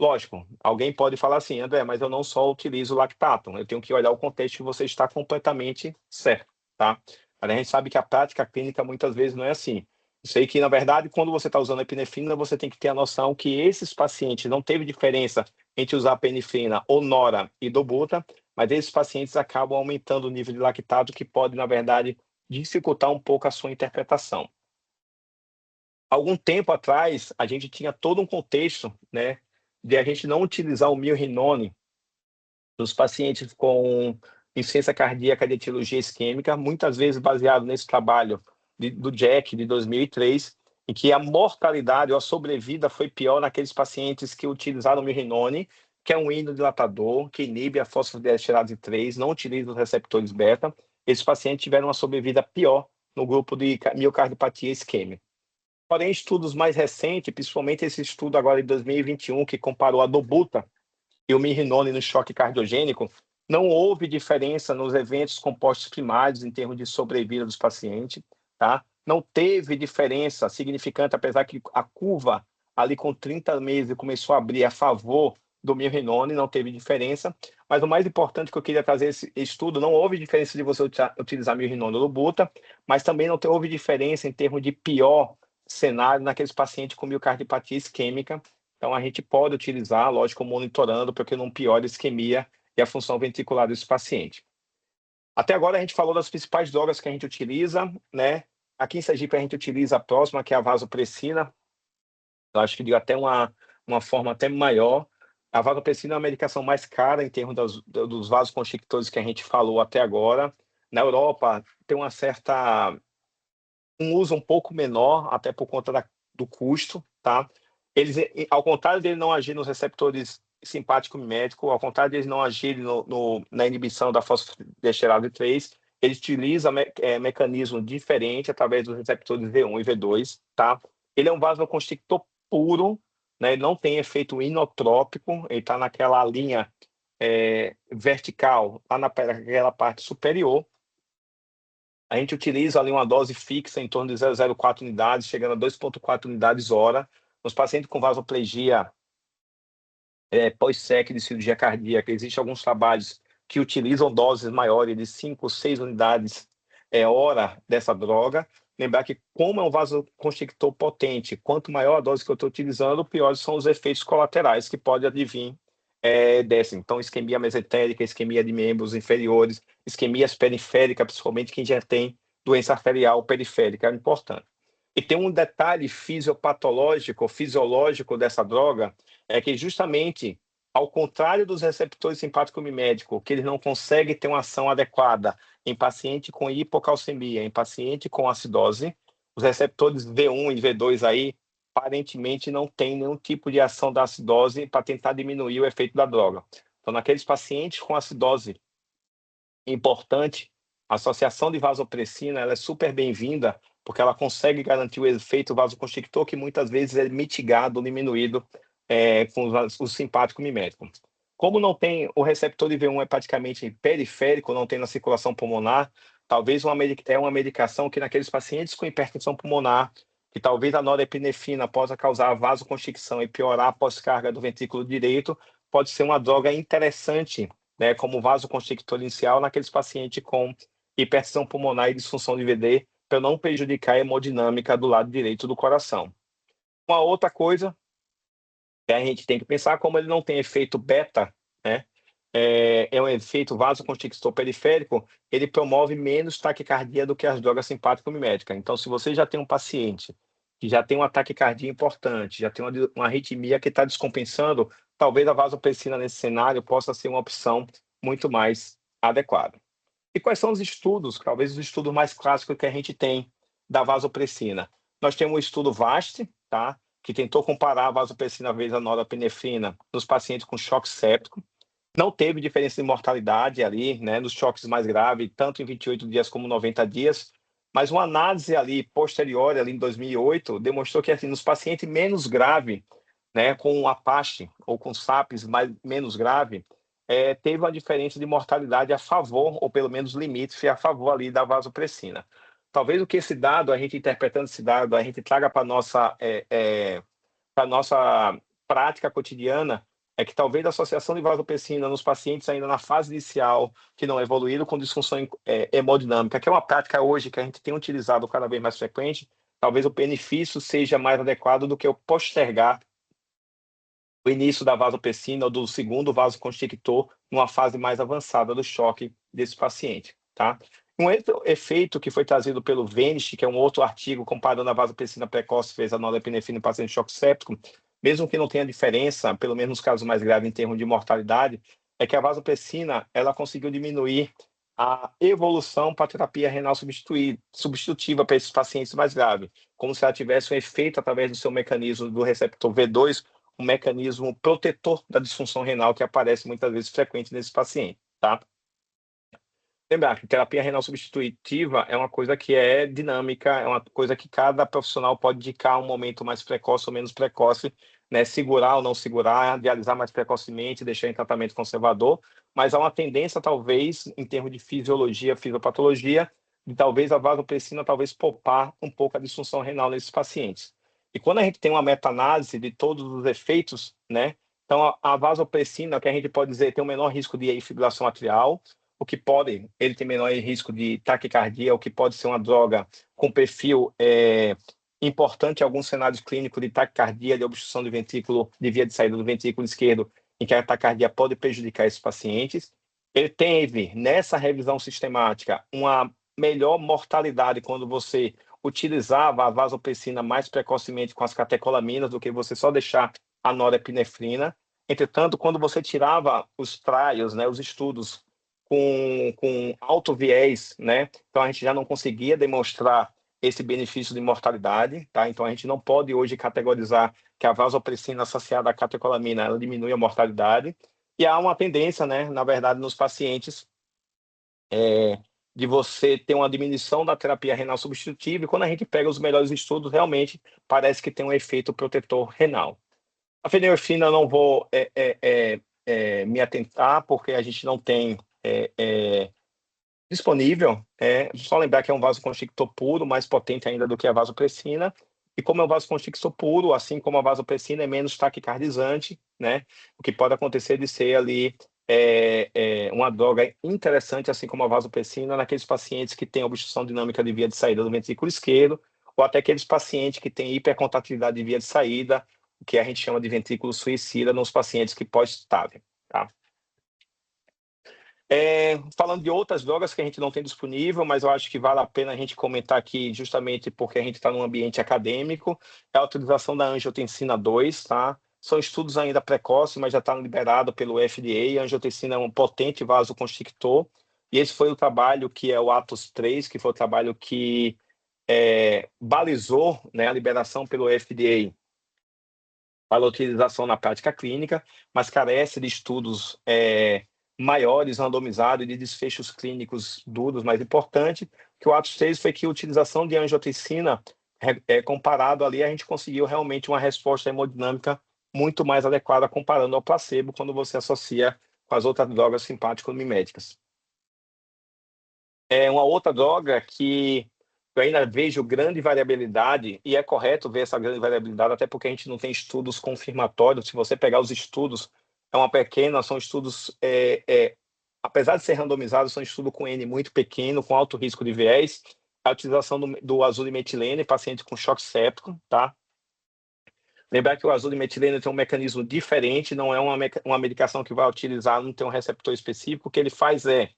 [SPEAKER 1] Lógico, alguém pode falar assim, André, mas eu não só utilizo lactato, eu tenho que olhar o contexto que você está completamente certo, tá? Mas a gente sabe que a prática clínica muitas vezes não é assim. Eu sei que, na verdade, quando você está usando a epinefrina, você tem que ter a noção que esses pacientes não teve diferença entre usar epinefrina ou nora e dobuta, mas esses pacientes acabam aumentando o nível de lactato, que pode, na verdade, dificultar um pouco a sua interpretação. Algum tempo atrás, a gente tinha todo um contexto, né, de a gente não utilizar o milrinone nos pacientes com insuficiência cardíaca de etiologia isquêmica, muitas vezes baseado nesse trabalho do Jack, de 2003, em que a mortalidade ou a sobrevida foi pior naqueles pacientes que utilizaram o milrinone, que é um inodilatador, que inibe a fosfodiesterase 3, não utiliza os receptores beta. Esses pacientes tiveram uma sobrevida pior no grupo de miocardiopatia isquêmica. Porém, estudos mais recentes, principalmente esse estudo agora de 2021, que comparou a dobuta e o mirrinone no choque cardiogênico, não houve diferença nos eventos compostos primários em termos de sobrevida dos pacientes, tá? Não teve diferença significante, apesar que a curva ali com 30 meses começou a abrir a favor do mirrinone, não teve diferença. Mas o mais importante que eu queria trazer esse estudo, não houve diferença de você utilizar mirrinone ou dobuta, mas também não houve diferença em termos de pior cenário naqueles pacientes com miocardiopatia isquêmica. Então, a gente pode utilizar, lógico, monitorando, porque não piora a isquemia e a função ventricular desse paciente. Até agora, a gente falou das principais drogas que a gente utiliza, né? Aqui em Sergipe, a gente utiliza a próxima, que é a vasopressina. Eu acho que de até uma forma até maior. A vasopressina é uma medicação mais cara em termos dos vasoconstrictores que a gente falou até agora. Na Europa, tem uma certa um uso um pouco menor, até por conta do custo, tá? Eles, ao contrário dele não agir nos receptores simpático mimético, ao contrário deles não agirem na inibição da fosfodiesterase 3, ele utiliza mecanismo diferente através dos receptores V1 e V2, tá? Ele é um vasoconstrictor puro, né? Ele não tem efeito inotrópico, ele está naquela linha vertical, lá naquela parte superior. A gente utiliza ali uma dose fixa em torno de 0,04 unidades, chegando a 2,4 unidades hora. Nos pacientes com vasoplegia pós-SEC de cirurgia cardíaca, existem alguns trabalhos que utilizam doses maiores de 5, 6 unidades hora dessa droga. Lembrar que, como é um vasoconstrictor potente, quanto maior a dose que eu estou utilizando, piores são os efeitos colaterais que podem advir dessa. Então, isquemia mesentérica, isquemia de membros inferiores, isquemias periféricas, principalmente quem já tem doença arterial periférica, é importante. E tem um detalhe fisiopatológico, fisiológico dessa droga, é que justamente, ao contrário dos receptores simpático-miméticos, que eles não conseguem ter uma ação adequada em paciente com hipocalcemia, em paciente com acidose, os receptores V1 e V2 aí, aparentemente não tem nenhum tipo de ação da acidose para tentar diminuir o efeito da droga. Então, naqueles pacientes com acidose importante, a associação de vasopressina ela é super bem-vinda, porque ela consegue garantir o efeito vasoconstrictor, que muitas vezes é mitigado, diminuído com o simpático mimético. Como não tem, o receptor de V1 é praticamente periférico, não tem na circulação pulmonar, talvez é uma medicação que naqueles pacientes com hipertensão pulmonar, que talvez a norepinefrina possa causar vasoconstricção e piorar a pós-carga do ventrículo direito, pode ser uma droga interessante, né, como vasoconstrictor inicial naqueles pacientes com hipertensão pulmonar e disfunção de VD, para não prejudicar a hemodinâmica do lado direito do coração. Uma outra coisa que a gente tem que pensar, como ele não tem efeito beta, né, é um efeito vasoconstrictor periférico, ele promove menos taquicardia do que as drogas simpático-miméticas. Então, se você já tem um paciente que já tem uma taquicardia importante, já tem uma arritmia que está descompensando, talvez a vasopressina nesse cenário possa ser uma opção muito mais adequada. E quais são os estudos, talvez os estudos mais clássicos que a gente tem da vasopressina? Nós temos o estudo VAST, tá? Que tentou comparar a vasopressina vezes a norepinefrina nos pacientes com choque séptico. Não teve diferença de mortalidade ali, né, nos choques mais graves, tanto em 28 dias como 90 dias, mas uma análise ali posterior, ali em 2008, demonstrou que assim, nos pacientes menos graves, né, com Apache ou com SAPS menos grave, teve uma diferença de mortalidade a favor, ou pelo menos limite a favor ali da vasopressina. Talvez o que esse dado, a gente interpretando esse dado, a gente traga para a nossa prática cotidiana, é que talvez a associação de vasopressina nos pacientes ainda na fase inicial, que não evoluíram com disfunção hemodinâmica, que é uma prática hoje que a gente tem utilizado cada vez mais frequente, talvez o benefício seja mais adequado do que o postergar o início da vasopressina ou do segundo vasoconstrictor numa fase mais avançada do choque desse paciente, tá? Um outro efeito que foi trazido pelo Venice, que é um outro artigo comparando a vasopressina precoce vezes a norepinefrina em paciente de choque séptico, mesmo que não tenha diferença, pelo menos nos casos mais graves em termos de mortalidade, é que a vasopressina ela conseguiu diminuir a evolução para a terapia renal substitutiva para esses pacientes mais graves, como se ela tivesse um efeito através do seu mecanismo do receptor V2, um mecanismo protetor da disfunção renal que aparece muitas vezes frequente nesses pacientes, tá? Lembrar que terapia renal substitutiva é uma coisa que é dinâmica, é uma coisa que cada profissional pode indicar um momento mais precoce ou menos precoce, né? Segurar ou não segurar, dialisar mais precocemente, deixar em tratamento conservador, mas há uma tendência, talvez, em termos de fisiologia, fisiopatologia, de talvez a vasopressina talvez poupar um pouco a disfunção renal nesses pacientes. E quando a gente tem uma meta-análise de todos os efeitos, né? Então, a vasopressina, que a gente pode dizer, tem o menor risco de fibrilação atrial, o que pode, ele tem menor risco de taquicardia, o que pode ser uma droga com perfil importante em alguns cenários clínicos de taquicardia, de obstrução do ventrículo, de via de saída do ventrículo esquerdo, em que a taquicardia pode prejudicar esses pacientes. Ele teve, nessa revisão sistemática, uma melhor mortalidade quando você utilizava a vasopressina mais precocemente com as catecolaminas do que você só deixar a norepinefrina. Entretanto, quando você tirava os trials, né, os estudos com alto viés, né? Então a gente já não conseguia demonstrar esse benefício de mortalidade, tá? Então, a gente não pode hoje categorizar que a vasopressina associada à catecolamina, ela diminui a mortalidade. E há uma tendência, né, na verdade, nos pacientes, de você ter uma diminuição da terapia renal substitutiva, e quando a gente pega os melhores estudos, realmente parece que tem um efeito protetor renal. A fenilefrina eu não vou me atentar, porque a gente não tem disponível. Só lembrar que é um vasoconstrictor puro, mais potente ainda do que a vasopressina. E como é um vasoconstrictor puro, assim como a vasopressina, é menos taquicardizante, né? O que pode acontecer de ser ali uma droga interessante, assim como a vasopressina, naqueles pacientes que têm obstrução dinâmica de via de saída do ventrículo esquerdo, ou até aqueles pacientes que têm hipercontratividade de via de saída, o que a gente chama de ventrículo suicida, nos pacientes que pós-TAV, tá? Falando de outras drogas que a gente não tem disponível, mas eu acho que vale a pena a gente comentar aqui, justamente porque a gente está num ambiente acadêmico, é a utilização da angiotensina 2, tá? São estudos ainda precoces, mas já está liberado pelo FDA. A angiotensina é um potente vasoconstrictor, e esse foi o trabalho que é o ATOS 3, que foi o trabalho que balizou, né, a liberação pelo FDA para a utilização na prática clínica, mas carece de estudos maiores, randomizados e de desfechos clínicos duros, mais importante, que o ATOS 3 foi que a utilização de angiotensina, comparado ali, a gente conseguiu realmente uma resposta hemodinâmica muito mais adequada comparando ao placebo, quando você associa com as outras drogas simpático-miméticas. Uma outra droga que eu ainda vejo grande variabilidade, e é correto ver essa grande variabilidade, até porque a gente não tem estudos confirmatórios. Se você pegar os estudos, são estudos, apesar de ser randomizados, são estudos com N muito pequeno, com alto risco de viés, a utilização do azul-metileno em paciente com choque séptico, tá? Lembrar que o azul-metileno tem um mecanismo diferente, não é uma medicação que vai utilizar, não tem um receptor específico. O que ele faz é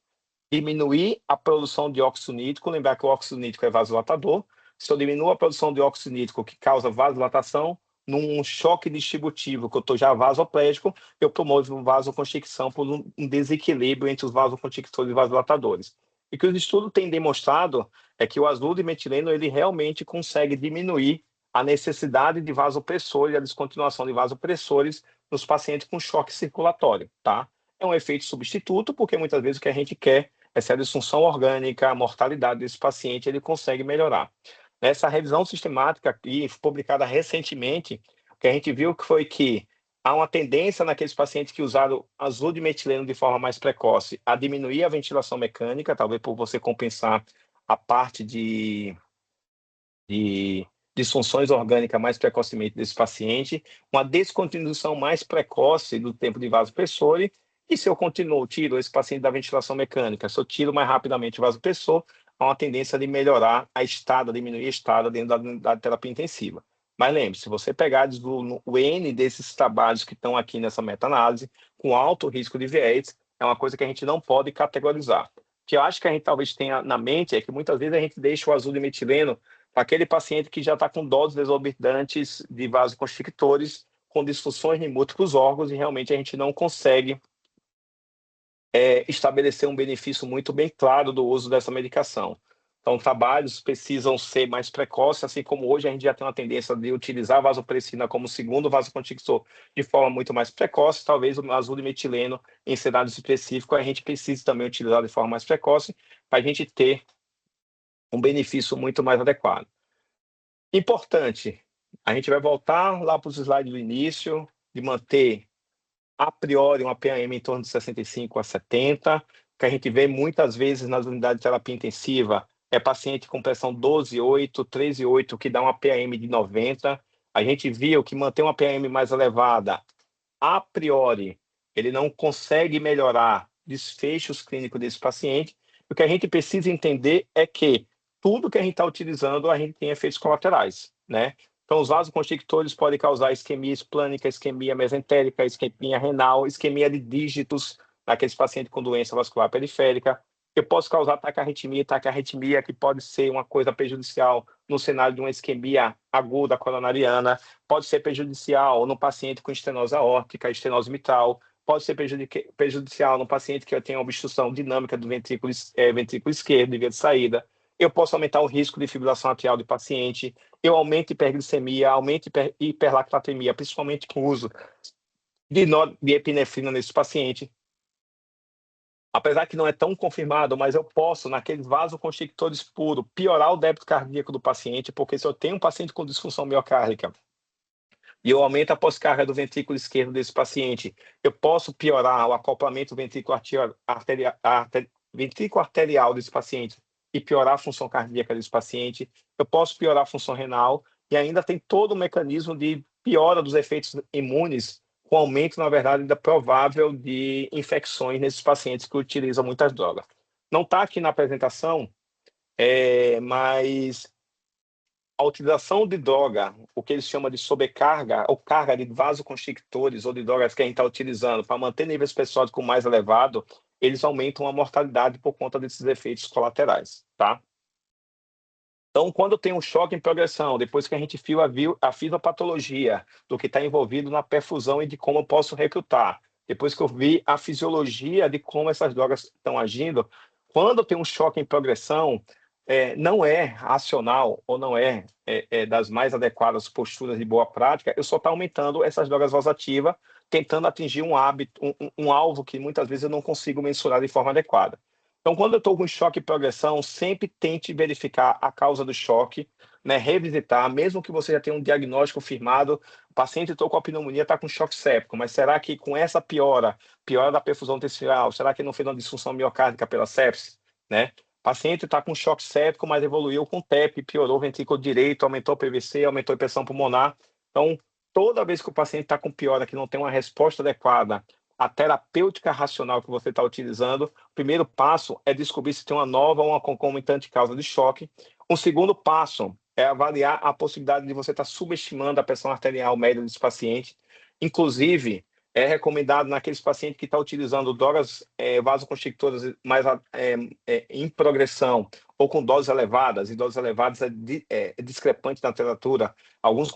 [SPEAKER 1] diminuir a produção de óxido nítrico. Lembrar que o óxido nítrico é vasodilatador. Se eu diminuo a produção de óxido nítrico, que causa vasodilatação, num choque distributivo, que eu estou já vasoplégico, eu promovo vasoconstricção por um desequilíbrio entre os vasoconstrictores e vasodilatadores. E o que os estudos têm demonstrado é que o azul-metileno ele realmente consegue diminuir a necessidade de vasopressores e a descontinuação de vasopressores nos pacientes com choque circulatório, tá? É um efeito substituto, porque muitas vezes o que a gente quer é se a disfunção orgânica, a mortalidade desse paciente, ele consegue melhorar. Nessa revisão sistemática aqui, publicada recentemente, o que a gente viu que foi que há uma tendência naqueles pacientes que usaram azul-metileno de forma mais precoce a diminuir a ventilação mecânica, talvez por você compensar a parte de disfunções orgânicas mais precocemente desse paciente, uma descontinuação mais precoce do tempo de vasopressor. E se eu tiro esse paciente da ventilação mecânica, se eu tiro mais rapidamente o vasopressor, há uma tendência de melhorar a estada, diminuir a estada dentro da unidade de terapia intensiva. Mas lembre-se, se você pegar o N desses trabalhos que estão aqui nessa meta-análise, com alto risco de viés, é uma coisa que a gente não pode categorizar. O que eu acho que a gente talvez tenha na mente é que muitas vezes a gente deixa o azul-metileno para aquele paciente que já está com doses exorbitantes de vasoconstrictores, com disfunções em múltiplos órgãos, e realmente a gente não consegue estabelecer um benefício muito bem claro do uso dessa medicação. Então, trabalhos precisam ser mais precoces, assim como hoje a gente já tem uma tendência de utilizar a vasopressina como segundo vasoconstrictor de forma muito mais precoce. Talvez o azul-metileno, em cenários específicos, a gente precise também utilizar de forma mais precoce para a gente ter um benefício muito mais adequado. Importante, a gente vai voltar lá para os slides do início, de manter a priori uma PAM em torno de 65 a 70, que a gente vê muitas vezes nas unidades de terapia intensiva, é paciente com pressão 12,8, 13,8, que dá uma PAM de 90. A gente viu que manter uma PAM mais elevada, a priori, ele não consegue melhorar desfechos clínicos desse paciente. O que a gente precisa entender é que tudo que a gente está utilizando, a gente tem efeitos colaterais, né? Então, os vasoconstrictores podem causar isquemia esplânica, isquemia mesentérica, isquemia renal, isquemia de dígitos naqueles pacientes com doença vascular periférica. Eu posso causar taquiarritmia, que pode ser uma coisa prejudicial no cenário de uma isquemia aguda coronariana, pode ser prejudicial no paciente com estenose aórtica, estenose mitral, pode ser prejudicial no paciente que tem obstrução dinâmica do ventrículo esquerdo, de via de saída. eu posso aumentar o risco de fibrilação atrial do paciente, eu aumento hiperglicemia, aumento hiperlactatemia, principalmente com o uso de epinefrina nesse paciente. Apesar que não é tão confirmado, mas eu posso, naqueles vasoconstrictores puros, piorar o débito cardíaco do paciente, porque se eu tenho um paciente com disfunção miocárdica e eu aumento a pós-carga do ventrículo esquerdo desse paciente, eu posso piorar o acoplamento ventrículo arterial desse paciente e piorar a função cardíaca desse paciente, eu posso piorar a função renal e ainda tem todo o mecanismo de piora dos efeitos imunes com aumento, na verdade, da provável de infecções nesses pacientes que utilizam muitas drogas. Não está aqui na apresentação, mas a utilização de droga, o que eles chamam de sobrecarga ou carga de vasoconstrictores ou de drogas que a gente está utilizando para manter níveis pessoais mais elevados, eles aumentam a mortalidade por conta desses efeitos colaterais, tá? Então, quando tem um choque em progressão, depois que a gente viu a fisiopatologia do que está envolvido na perfusão e de como eu posso recrutar, depois que eu vi a fisiologia de como essas drogas estão agindo, quando tem um choque em progressão, não é racional ou não é das mais adequadas posturas de boa prática, eu só estou aumentando essas drogas vasoativas, tentando atingir um hábito, um alvo que muitas vezes eu não consigo mensurar de forma adequada. Então, quando eu estou com choque e progressão, sempre tente verificar a causa do choque, né? Revisitar, mesmo que você já tenha um diagnóstico firmado, o paciente entrou com a pneumonia, está com choque séptico, mas será que com essa piora da perfusão intestinal, será que não fez uma disfunção miocárdica pela sepsis, né? O paciente está com choque séptico, mas evoluiu com TEP, piorou o ventrículo direito, aumentou o PVC, aumentou a pressão pulmonar. Então, toda vez que o paciente está com piora, que não tem uma resposta adequada à terapêutica racional que você está utilizando, o primeiro passo é descobrir se tem uma nova ou uma concomitante causa de choque. Um segundo passo é avaliar a possibilidade de você estar subestimando a pressão arterial média desse paciente. Inclusive, é recomendado naqueles pacientes que estão utilizando drogas vasoconstrictoras mais em progressão ou com doses elevadas, e doses elevadas é discrepante na literatura. Alguns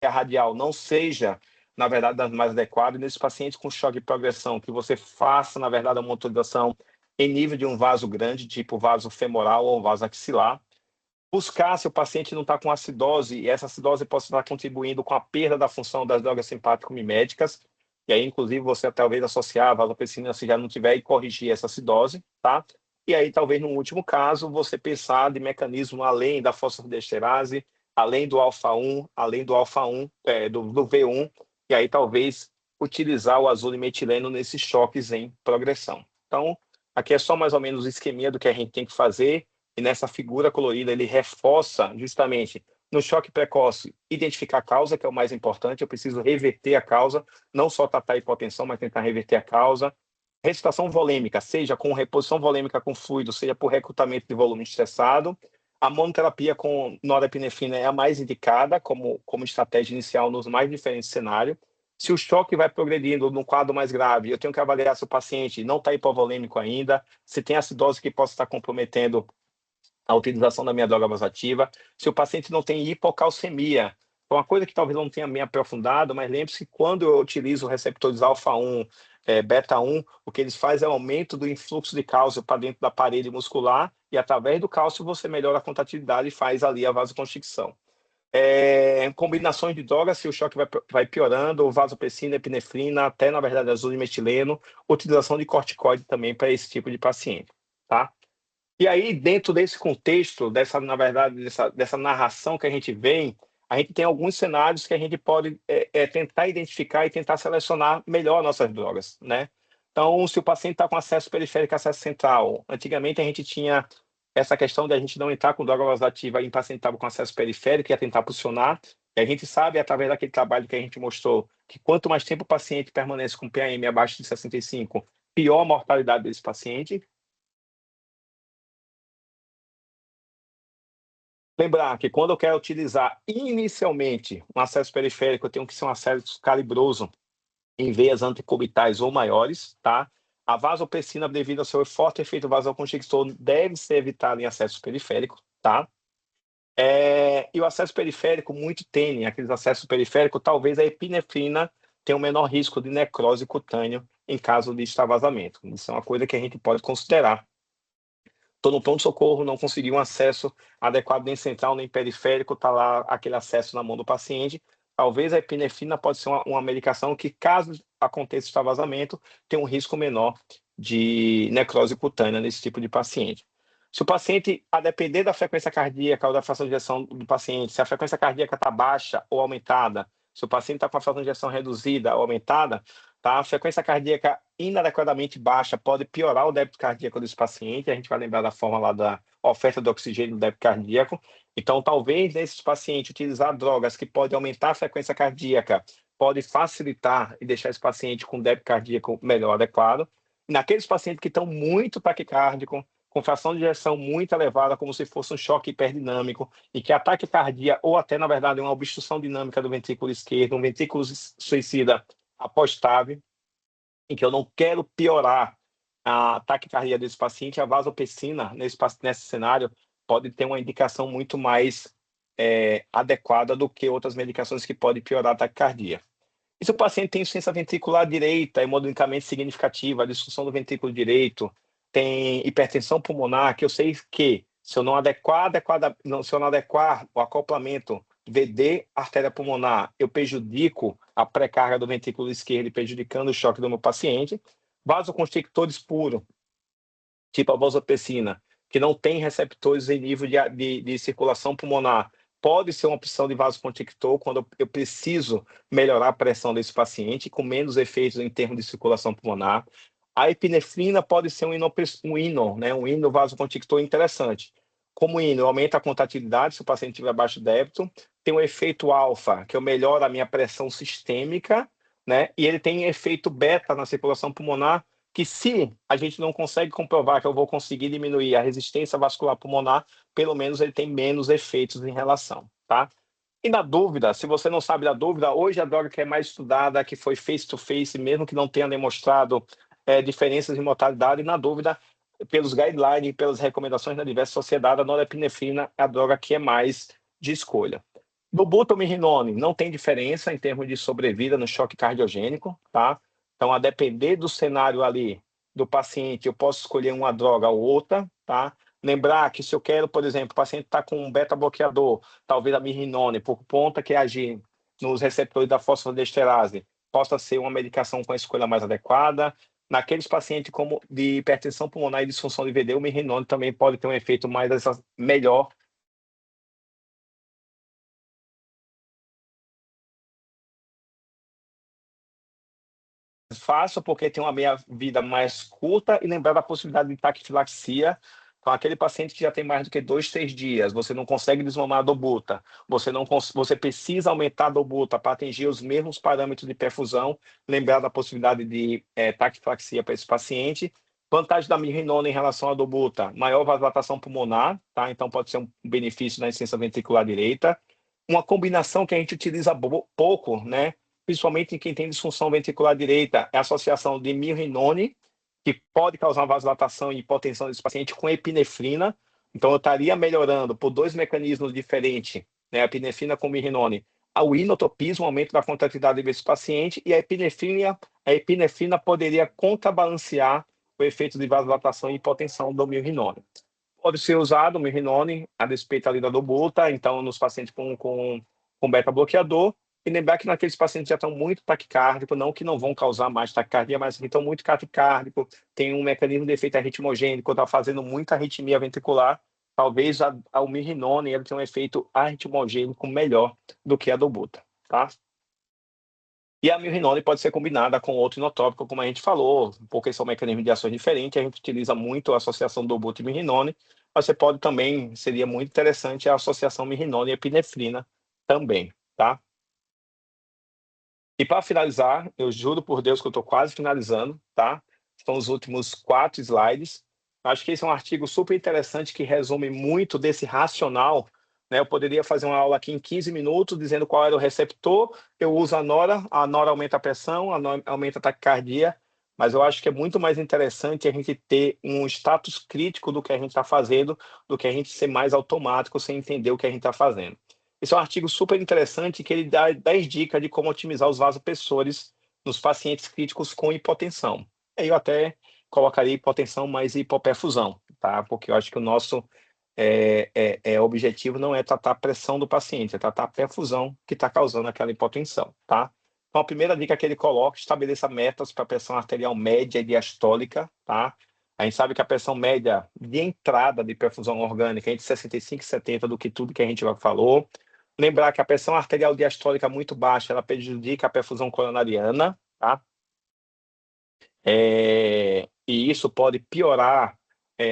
[SPEAKER 1] a radial não seja, na verdade, das mais adequadas, e nesses pacientes com choque de progressão, que você faça, na verdade, a monitorização em nível de um vaso grande, tipo vaso femoral ou vaso axilar, buscar se o paciente não está com acidose, e essa acidose pode estar contribuindo com a perda da função das drogas simpático-miméticas, e aí, inclusive, você talvez associar a vasopressina se já não tiver e corrigir essa acidose, tá? E aí, talvez, no último caso, você pensar de mecanismo além da fosfodiesterase, além do alfa-1, além do alfa-1, do V1, e aí talvez utilizar o azulimetileno nesses choques em progressão. Então, aqui é só mais ou menos o esqueminha do que a gente tem que fazer, e nessa figura colorida ele reforça justamente no choque precoce, identificar a causa, que é o mais importante, eu preciso reverter a causa, não só tratar a hipotensão, mas tentar reverter a causa. Ressuscitação volêmica, seja com reposição volêmica com fluido, seja por recrutamento de volume estressado. A monoterapia com norepinefrina é a mais indicada como estratégia inicial nos mais diferentes cenários. Se o choque vai progredindo no quadro mais grave, eu tenho que avaliar se o paciente não está hipovolêmico ainda, se tem acidose que possa estar comprometendo a utilização da minha droga vasoativa, se o paciente não tem hipocalcemia. É uma coisa que talvez não tenha bem aprofundado, mas lembre-se que quando eu utilizo receptores alfa-1, beta-1, o que eles fazem é o aumento do influxo de cálcio para dentro da parede muscular e através do cálcio você melhora a contratilidade e faz ali a vasoconstricção. Combinações de drogas, se o choque vai piorando, vasopressina, epinefrina, até na verdade azulimetileno, utilização de corticoide também para esse tipo de paciente, tá? E aí, dentro desse contexto, na verdade, dessa narração que a gente vem, a gente tem alguns cenários que a gente pode tentar identificar e tentar selecionar melhor nossas drogas, né? Então, se o paciente está com acesso periférico e acesso central, antigamente a gente tinha essa questão de a gente não entrar com droga vasoativa em paciente que estava com acesso periférico, ia tentar pulsionar, e a gente sabe, através daquele trabalho que a gente mostrou, que quanto mais tempo o paciente permanece com PAM abaixo de 65, pior a mortalidade desse paciente. Lembrar que quando eu quero utilizar inicialmente um acesso periférico, eu tenho que ser um acesso calibroso em veias antecubitais ou maiores, tá? A vasopressina, devido ao seu forte efeito vasoconstrictor, deve ser evitada em acesso periférico, tá? E o acesso periférico muito tênue, aqueles acessos periféricos, talvez a epinefrina tem um menor risco de necrose cutânea em caso de extravasamento. Isso é uma coisa que a gente pode considerar. Estou no pronto-socorro, não consegui um acesso adequado nem central nem periférico, está lá aquele acesso na mão do paciente. Talvez a epinefrina pode ser uma medicação que, caso aconteça extravasamento, tem um risco menor de necrose cutânea nesse tipo de paciente. Se o paciente, a depender da frequência cardíaca ou da fração de ejeção do paciente, se a frequência cardíaca está baixa ou aumentada, se o paciente está com a fração de ejeção reduzida ou aumentada, tá? A frequência cardíaca inadequadamente baixa pode piorar o débito cardíaco desse paciente. A gente vai lembrar da forma lá da oferta de oxigênio no débito cardíaco. Então, talvez nesses pacientes utilizar drogas que podem aumentar a frequência cardíaca pode facilitar e deixar esse paciente com débito cardíaco melhor adequado. E naqueles pacientes que estão muito taquicárdicos, com fração de ejeção muito elevada, como se fosse um choque hiperdinâmico, e que a taquicardia, ou até, na verdade, uma obstrução dinâmica do ventrículo esquerdo, um ventrículo suicida após-TAV, em que eu não quero piorar a taquicardia desse paciente, a vasopressina, nesse cenário, pode ter uma indicação muito mais adequada do que outras medicações que podem piorar a taquicardia. E se o paciente tem insuficiência ventricular direita, hemodinamicamente significativa, a disfunção do ventrículo direito, tem hipertensão pulmonar, que eu sei que se eu não adequar o acoplamento VD artéria pulmonar, eu prejudico a pré-carga do ventrículo esquerdo, prejudicando o choque do meu paciente. Vasoconstrictores puros, tipo a vasopressina, que não tem receptores em nível de circulação pulmonar, pode ser uma opção de vasoconstrictor quando eu preciso melhorar a pressão desse paciente, com menos efeitos em termos de circulação pulmonar. A epinefrina pode ser um hino vasoconstrictor interessante. Como hino, aumenta a contratilidade se o paciente tiver baixo débito, tem um efeito alfa, que eu melhoro a minha pressão sistêmica, né? E ele tem efeito beta na circulação pulmonar, que se a gente não consegue comprovar que eu vou conseguir diminuir a resistência vascular pulmonar, pelo menos ele tem menos efeitos em relação, tá? E na dúvida, se você não sabe da dúvida, hoje a droga que é mais estudada, que foi face-to-face, mesmo que não tenha demonstrado diferenças em mortalidade, na dúvida, pelos guidelines e pelas recomendações da diversa sociedade, a norepinefrina é a droga que é mais de escolha. Do butomirinone, não tem diferença em termos de sobrevida no choque cardiogênico, tá? Então, a depender do cenário ali do paciente, eu posso escolher uma droga ou outra, tá? Lembrar que se eu quero, por exemplo, o paciente está com um beta-bloqueador, talvez a mirinone, por conta que agir nos receptores da fosfodiesterase, possa ser uma medicação com a escolha mais adequada. Naqueles pacientes como de hipertensão pulmonar e disfunção de VD, o mirinone também pode ter um efeito melhor. Fácil, porque tem uma meia-vida mais curta, e lembrar da possibilidade de taquifilaxia. Então, aquele paciente que já tem mais do que 2, 3 dias, você não consegue desmamar a dobuta, você precisa aumentar a dobuta para atingir os mesmos parâmetros de perfusão, lembrar da possibilidade de taquifilaxia para esse paciente. Vantagem da mirinona em relação à dobuta, maior vasodilatação pulmonar, tá? Então pode ser um benefício na insuficiência ventricular direita. Uma combinação que a gente utiliza pouco, né? Principalmente em quem tem disfunção ventricular direita, é a associação de mirinone, que pode causar uma vasodilatação e hipotensão desse paciente, com epinefrina. Então, eu estaria melhorando por 2 mecanismos diferentes, né, a epinefrina com mirinone, o inotropismo, aumento da contratilidade desse paciente, e a epinefrina poderia contrabalancear o efeito de vasodilatação e hipotensão do mirinone. Pode ser usado o mirinone a despeito ali da dobuta, então, nos pacientes com beta-bloqueador. E lembrar que naqueles pacientes que já estão muito taquicárdicos, não que não vão causar mais taquicardia, mas que estão muito taquicárdicos, tem um mecanismo de efeito arritmogênico, está fazendo muita arritmia ventricular, talvez o mirinone ele tenha um efeito arritmogênico melhor do que a dobuta, tá? E a mirinone pode ser combinada com outro inotrópico, como a gente falou, porque são mecanismos de ações diferentes, a gente utiliza muito a associação dobuta e mirinone, mas você pode também, seria muito interessante a associação mirinone e epinefrina também, tá? E para finalizar, eu juro por Deus que eu estou quase finalizando, tá? São os últimos 4 slides. Acho que esse é um artigo super interessante que resume muito desse racional, né? Eu poderia fazer uma aula aqui em 15 minutos dizendo qual era o receptor, eu uso a nora aumenta a pressão, a nora aumenta a taquicardia, mas eu acho que é muito mais interessante a gente ter um status crítico do que a gente está fazendo, do que a gente ser mais automático sem entender o que a gente está fazendo. Esse é um artigo super interessante que ele dá 10 dicas de como otimizar os vasopressores nos pacientes críticos com hipotensão. Aí eu até colocaria hipotensão mais hipoperfusão, tá? Porque eu acho que o nosso objetivo não é tratar a pressão do paciente, é tratar a perfusão que está causando aquela hipotensão, tá? Então, a primeira dica que ele coloca, estabeleça metas para a pressão arterial média e diastólica, tá? A gente sabe que a pressão média de entrada de perfusão orgânica é entre 65 e 70 do que tudo que a gente já falou. Lembrar que a pressão arterial diastólica muito baixa, ela prejudica a perfusão coronariana, tá? E isso pode piorar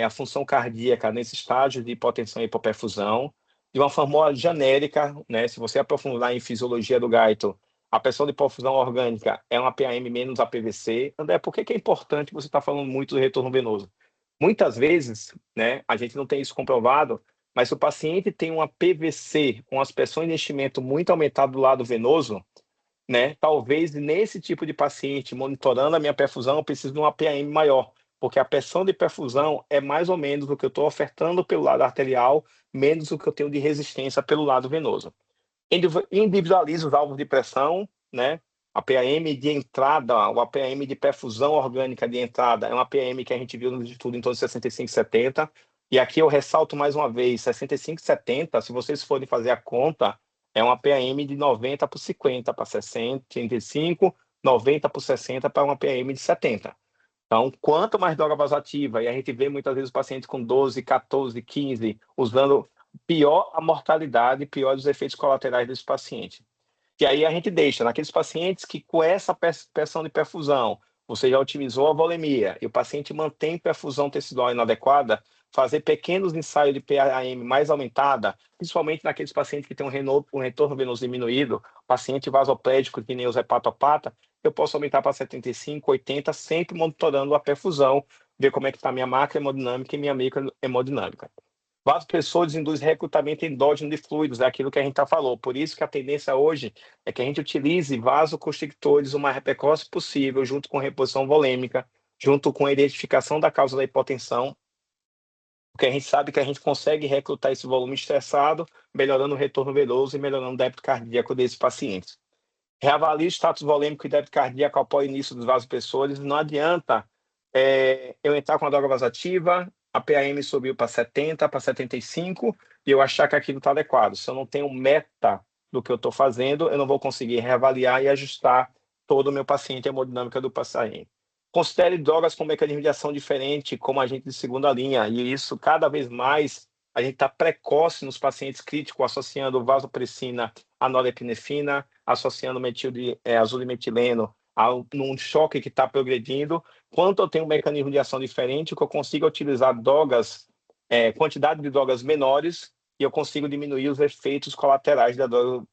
[SPEAKER 1] a função cardíaca nesse estágio de hipotensão e hipoperfusão. De uma forma genérica, né, se você aprofundar em fisiologia do gaito, a pressão de perfusão orgânica é uma PAM menos APVC. André, por que é importante você estar falando muito do retorno venoso? Muitas vezes, né, a gente não tem isso comprovado, mas se o paciente tem uma PVC, com as pressões de enchimento muito aumentado do lado venoso, né? Talvez nesse tipo de paciente, monitorando a minha perfusão, eu preciso de uma PAM maior, porque a pressão de perfusão é mais ou menos o que eu estou ofertando pelo lado arterial, menos o que eu tenho de resistência pelo lado venoso. Individualiza os alvos de pressão, né? A PAM de entrada, ou a PAM de perfusão orgânica de entrada, é uma PAM que a gente viu no estudo em torno de 65, 70. E aqui eu ressalto mais uma vez, 65, 70, se vocês forem fazer a conta, é uma PAM de 90 por 50 para 60, 85, 90 por 60 para uma PAM de 70. Então, quanto mais droga vasoativa, e a gente vê muitas vezes os pacientes com 12, 14, 15, usando, pior a mortalidade, pior os efeitos colaterais desse paciente. E aí a gente deixa naqueles pacientes que com essa pressão de perfusão, você já otimizou a volemia e o paciente mantém perfusão tecidual inadequada, fazer pequenos ensaios de PAM mais aumentada, principalmente naqueles pacientes que têm um retorno venoso diminuído, paciente vasoplégico que nem os hepatopatas, eu posso aumentar para 75, 80, sempre monitorando a perfusão, ver como é que está a minha macrohemodinâmica e minha microhemodinâmica. Vasopressores induz recrutamento endógeno de fluidos, é aquilo que a gente já falou. Por isso que a tendência hoje é que a gente utilize vasoconstrictores o mais precoce possível, junto com reposição volêmica, junto com a identificação da causa da hipotensão, porque a gente sabe que a gente consegue recrutar esse volume estressado, melhorando o retorno venoso e melhorando o débito cardíaco desses pacientes. Reavalie o status volêmico e débito cardíaco após o início dos vasopressores. Não adianta eu entrar com a droga vasoativa, a PAM subiu para 70, para 75, e eu achar que aquilo está adequado. Se eu não tenho meta do que eu estou fazendo, eu não vou conseguir reavaliar e ajustar todo o meu paciente, a hemodinâmica do paciente. Considere drogas com mecanismo de ação diferente, como agente de segunda linha, e isso cada vez mais a gente está precoce nos pacientes críticos, associando vasopressina à norepinefrina, associando azulimetileno num choque que está progredindo. Quanto eu tenho um mecanismo de ação diferente, que eu consigo utilizar drogas, quantidade de drogas menores, e eu consigo diminuir os efeitos colaterais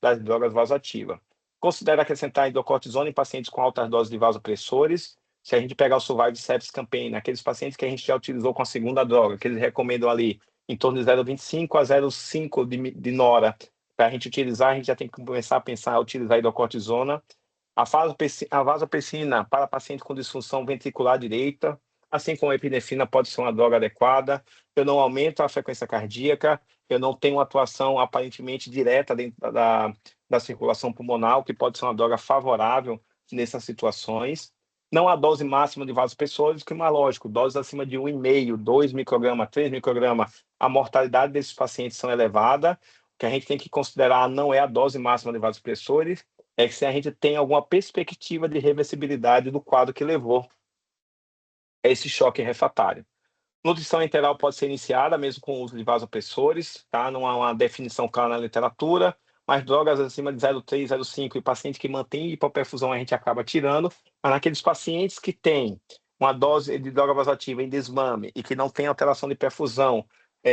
[SPEAKER 1] das drogas vasoativas. Considero acrescentar hidrocortisona em pacientes com altas doses de vasopressores. Se a gente pegar o Survive Sepsis Campaign, aqueles pacientes que a gente já utilizou com a segunda droga, que eles recomendam ali em torno de 0,25 a 0,5 de nora, para a gente utilizar, a gente já tem que começar a pensar em utilizar hidrocortisona. A vasopressina para paciente com disfunção ventricular direita, assim como a epinefrina, pode ser uma droga adequada. Eu não aumento a frequência cardíaca, eu não tenho uma atuação aparentemente direta dentro da circulação pulmonar, o que pode ser uma droga favorável nessas situações. Não há dose máxima de vasopressores, que é mais lógico, doses acima de 1,5, 2 microgramas, 3 microgramas, a mortalidade desses pacientes são elevada. O que a gente tem que considerar não é a dose máxima de vasopressores, é que se a gente tem alguma perspectiva de reversibilidade do quadro que levou a esse choque refratário. Nutrição enteral pode ser iniciada mesmo com o uso de vasopressores, tá? Não há uma definição clara na literatura, mas drogas acima de 0,3, 0,5 e paciente que mantém hipoperfusão a gente acaba tirando, mas naqueles pacientes que têm uma dose de droga vasoativa em desmame e que não tem alteração de perfusão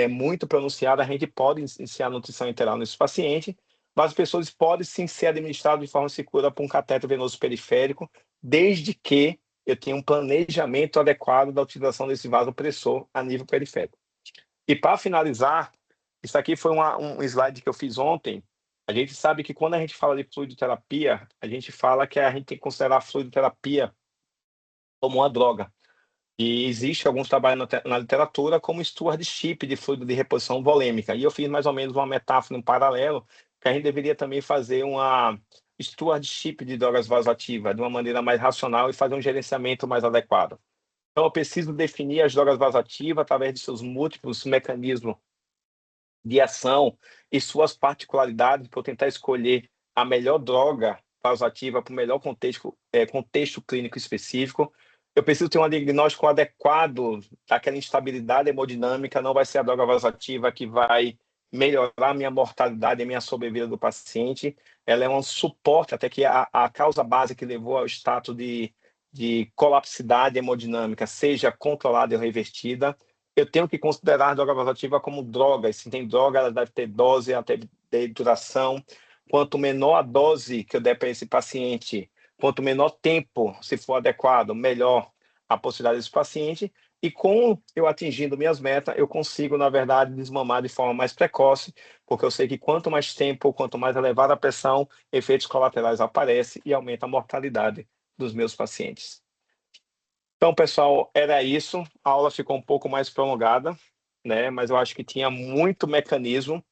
[SPEAKER 1] muito pronunciada, a gente pode iniciar a nutrição enteral nesses pacientes. Vasopressores podem sim ser administrados de forma segura por um cateter venoso periférico, desde que eu tenha um planejamento adequado da utilização desse vasopressor a nível periférico. E para finalizar, isso aqui foi um slide que eu fiz ontem. A gente sabe que quando a gente fala de fluidoterapia, a gente fala que a gente tem que considerar a fluidoterapia como uma droga. E existe alguns trabalhos na literatura como stewardship de fluido de reposição volêmica. E eu fiz mais ou menos uma metáfora, um paralelo, que a gente deveria também fazer uma stewardship de drogas vasoativas de uma maneira mais racional e fazer um gerenciamento mais adequado. Então, eu preciso definir as drogas vasoativas através de seus múltiplos mecanismos de ação e suas particularidades para eu tentar escolher a melhor droga vasoativa para o melhor contexto clínico específico. Eu preciso ter um diagnóstico adequado daquela instabilidade hemodinâmica, não vai ser a droga vasoativa que vai melhorar a minha mortalidade e a minha sobrevida do paciente. Ela é um suporte até que a causa base que levou ao status de colapsidade hemodinâmica seja controlada e revertida. Eu tenho que considerar a droga vasoativa como droga, e se tem droga, ela deve ter dose, até ter duração. Quanto menor a dose que eu der para esse paciente, quanto menor tempo, se for adequado, melhor a possibilidade desse paciente. E com eu atingindo minhas metas, eu consigo, na verdade, desmamar de forma mais precoce, porque eu sei que quanto mais tempo, quanto mais elevada a pressão, efeitos colaterais aparecem e aumenta a mortalidade dos meus pacientes. Então, pessoal, era isso. A aula ficou um pouco mais prolongada, né? Mas eu acho que tinha muito mecanismo,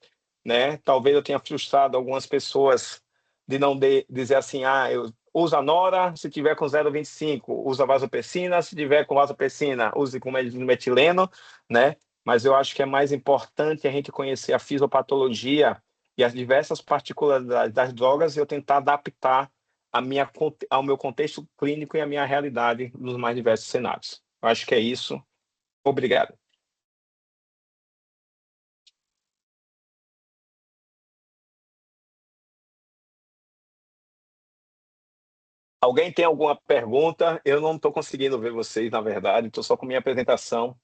[SPEAKER 1] né? Talvez eu tenha frustrado algumas pessoas de não dizer assim, eu usa Nora se tiver com 0,25, usa vasopressina se tiver com vasopressina, use com metileno, né? Mas eu acho que é mais importante a gente conhecer a fisiopatologia e as diversas particularidades das drogas e eu tentar adaptar ao meu contexto clínico e à minha realidade nos mais diversos cenários. Eu acho que é isso. Obrigado. Alguém tem alguma pergunta? Eu não estou conseguindo ver vocês, na verdade, estou só com minha apresentação.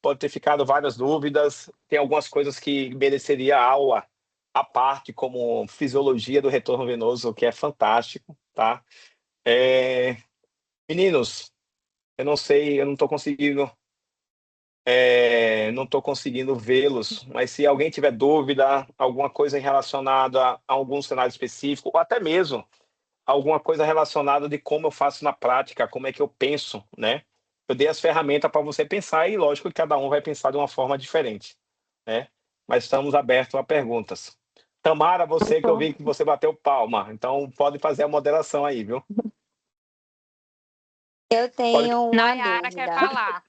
[SPEAKER 1] Pode ter ficado várias dúvidas, tem algumas coisas que mereceria aula à parte, como fisiologia do retorno venoso, que é fantástico, tá? Meninos, eu não sei, eu não estou conseguindo vê-los, mas se alguém tiver dúvida, alguma coisa relacionada a algum cenário específico, ou até mesmo alguma coisa relacionada de como eu faço na prática, como é que eu penso, né? Eu dei as ferramentas para você pensar e, lógico, que cada um vai pensar de uma forma diferente, né? Mas estamos abertos a perguntas. Tamara, você que eu vi que você bateu palma, então pode fazer a moderação aí, viu?
[SPEAKER 2] Eu tenho uma
[SPEAKER 3] Nayara quer
[SPEAKER 2] dúvida.
[SPEAKER 3] falar.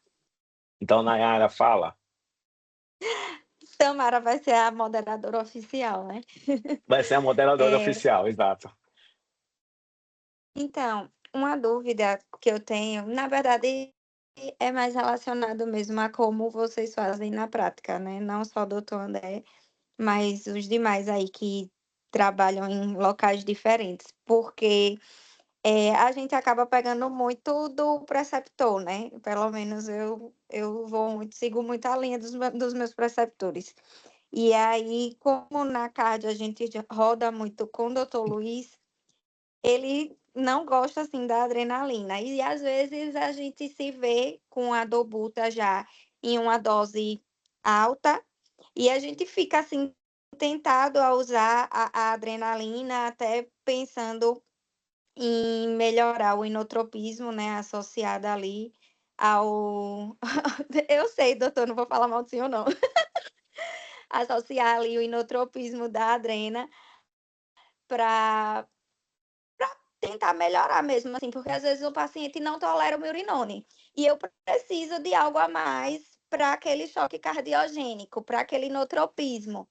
[SPEAKER 1] Então, Nayara, fala.
[SPEAKER 2] Tamara vai ser a moderadora oficial, né?
[SPEAKER 1] Vai ser a moderadora oficial, exato.
[SPEAKER 2] Então, uma dúvida que eu tenho, na verdade, é mais relacionado mesmo a como vocês fazem na prática, né? Não só o doutor André, mas os demais aí que trabalham em locais diferentes, porque a gente acaba pegando muito do preceptor, né? Pelo menos eu sigo muito a linha dos meus preceptores. E aí, como na CARD a gente roda muito com o doutor Luiz, ele não gosta assim da adrenalina. E às vezes a gente se vê com a dobuta já em uma dose alta e a gente fica assim tentado a usar a adrenalina, até pensando em melhorar o inotropismo, né, associado ali ao eu sei, doutor, não vou falar mal do senhor não. Associar ali o inotropismo da adrena para tentar melhorar mesmo, assim, porque às vezes o paciente não tolera o Mirinone, e eu preciso de algo a mais para aquele choque cardiogênico, para aquele inotropismo.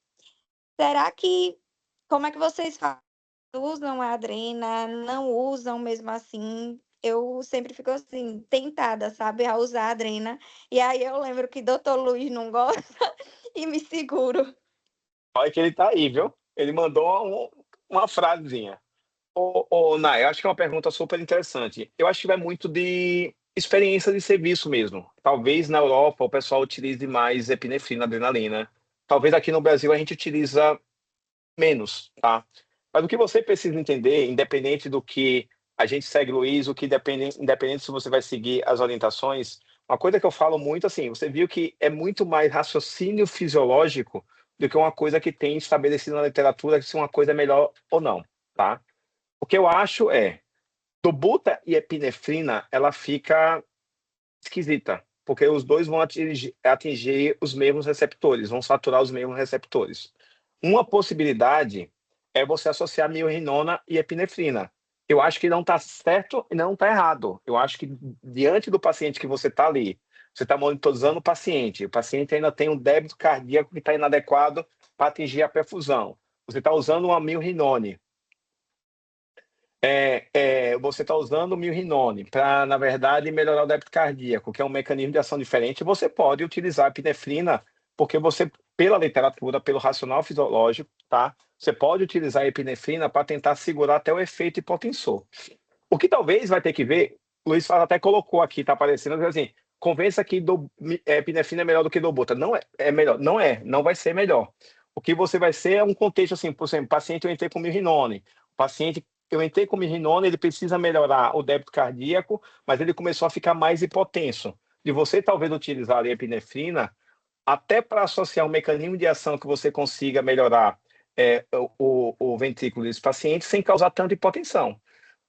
[SPEAKER 2] Será que como é que vocês usam a adrena, não usam mesmo assim? Eu sempre fico assim, tentada, sabe, a usar a adrena, e aí eu lembro que doutor Luiz não gosta e me seguro.
[SPEAKER 1] Olha que ele está aí, viu? Ele mandou uma frasezinha. Nai, acho que é uma pergunta super interessante. Eu acho que vai muito de experiência de serviço mesmo. Talvez na Europa o pessoal utilize mais epinefrina, adrenalina. Talvez aqui no Brasil a gente utiliza menos, tá? Mas o que você precisa entender, independente do que a gente segue, Luiz, o que independente se você vai seguir as orientações, uma coisa que eu falo muito assim, você viu que é muito mais raciocínio fisiológico do que uma coisa que tem estabelecido na literatura se uma coisa é melhor ou não, tá? O que eu acho é, dobuta e epinefrina, ela fica esquisita, porque os dois vão atingir os mesmos receptores, vão saturar os mesmos receptores. Uma possibilidade é você associar milrinona e epinefrina. Eu acho que não está certo e não está errado. Eu acho que diante do paciente que você está ali, você está monitorizando o paciente ainda tem um débito cardíaco que está inadequado para atingir a perfusão. Você está usando uma milrinone. Você está usando o milrinone para, na verdade, melhorar o débito cardíaco, que é um mecanismo de ação diferente. Você pode utilizar a epinefrina, porque você, pela literatura, pelo racional fisiológico, tá? Você pode utilizar a epinefrina para tentar segurar até o efeito hipotensor. O que talvez vai ter que ver, o Luiz Fala até colocou aqui, está aparecendo, assim, convença que epinefrina é melhor do que dobuta. Não é melhor, não vai ser melhor. O que você vai ser é um contexto assim, por exemplo, paciente eu entrei com milrinone, paciente eu entrei com milrinone, ele precisa melhorar o débito cardíaco, mas ele começou a ficar mais hipotenso. De você talvez utilizar a epinefrina até para associar um mecanismo de ação que você consiga melhorar o ventrículo desse paciente sem causar tanta hipotensão.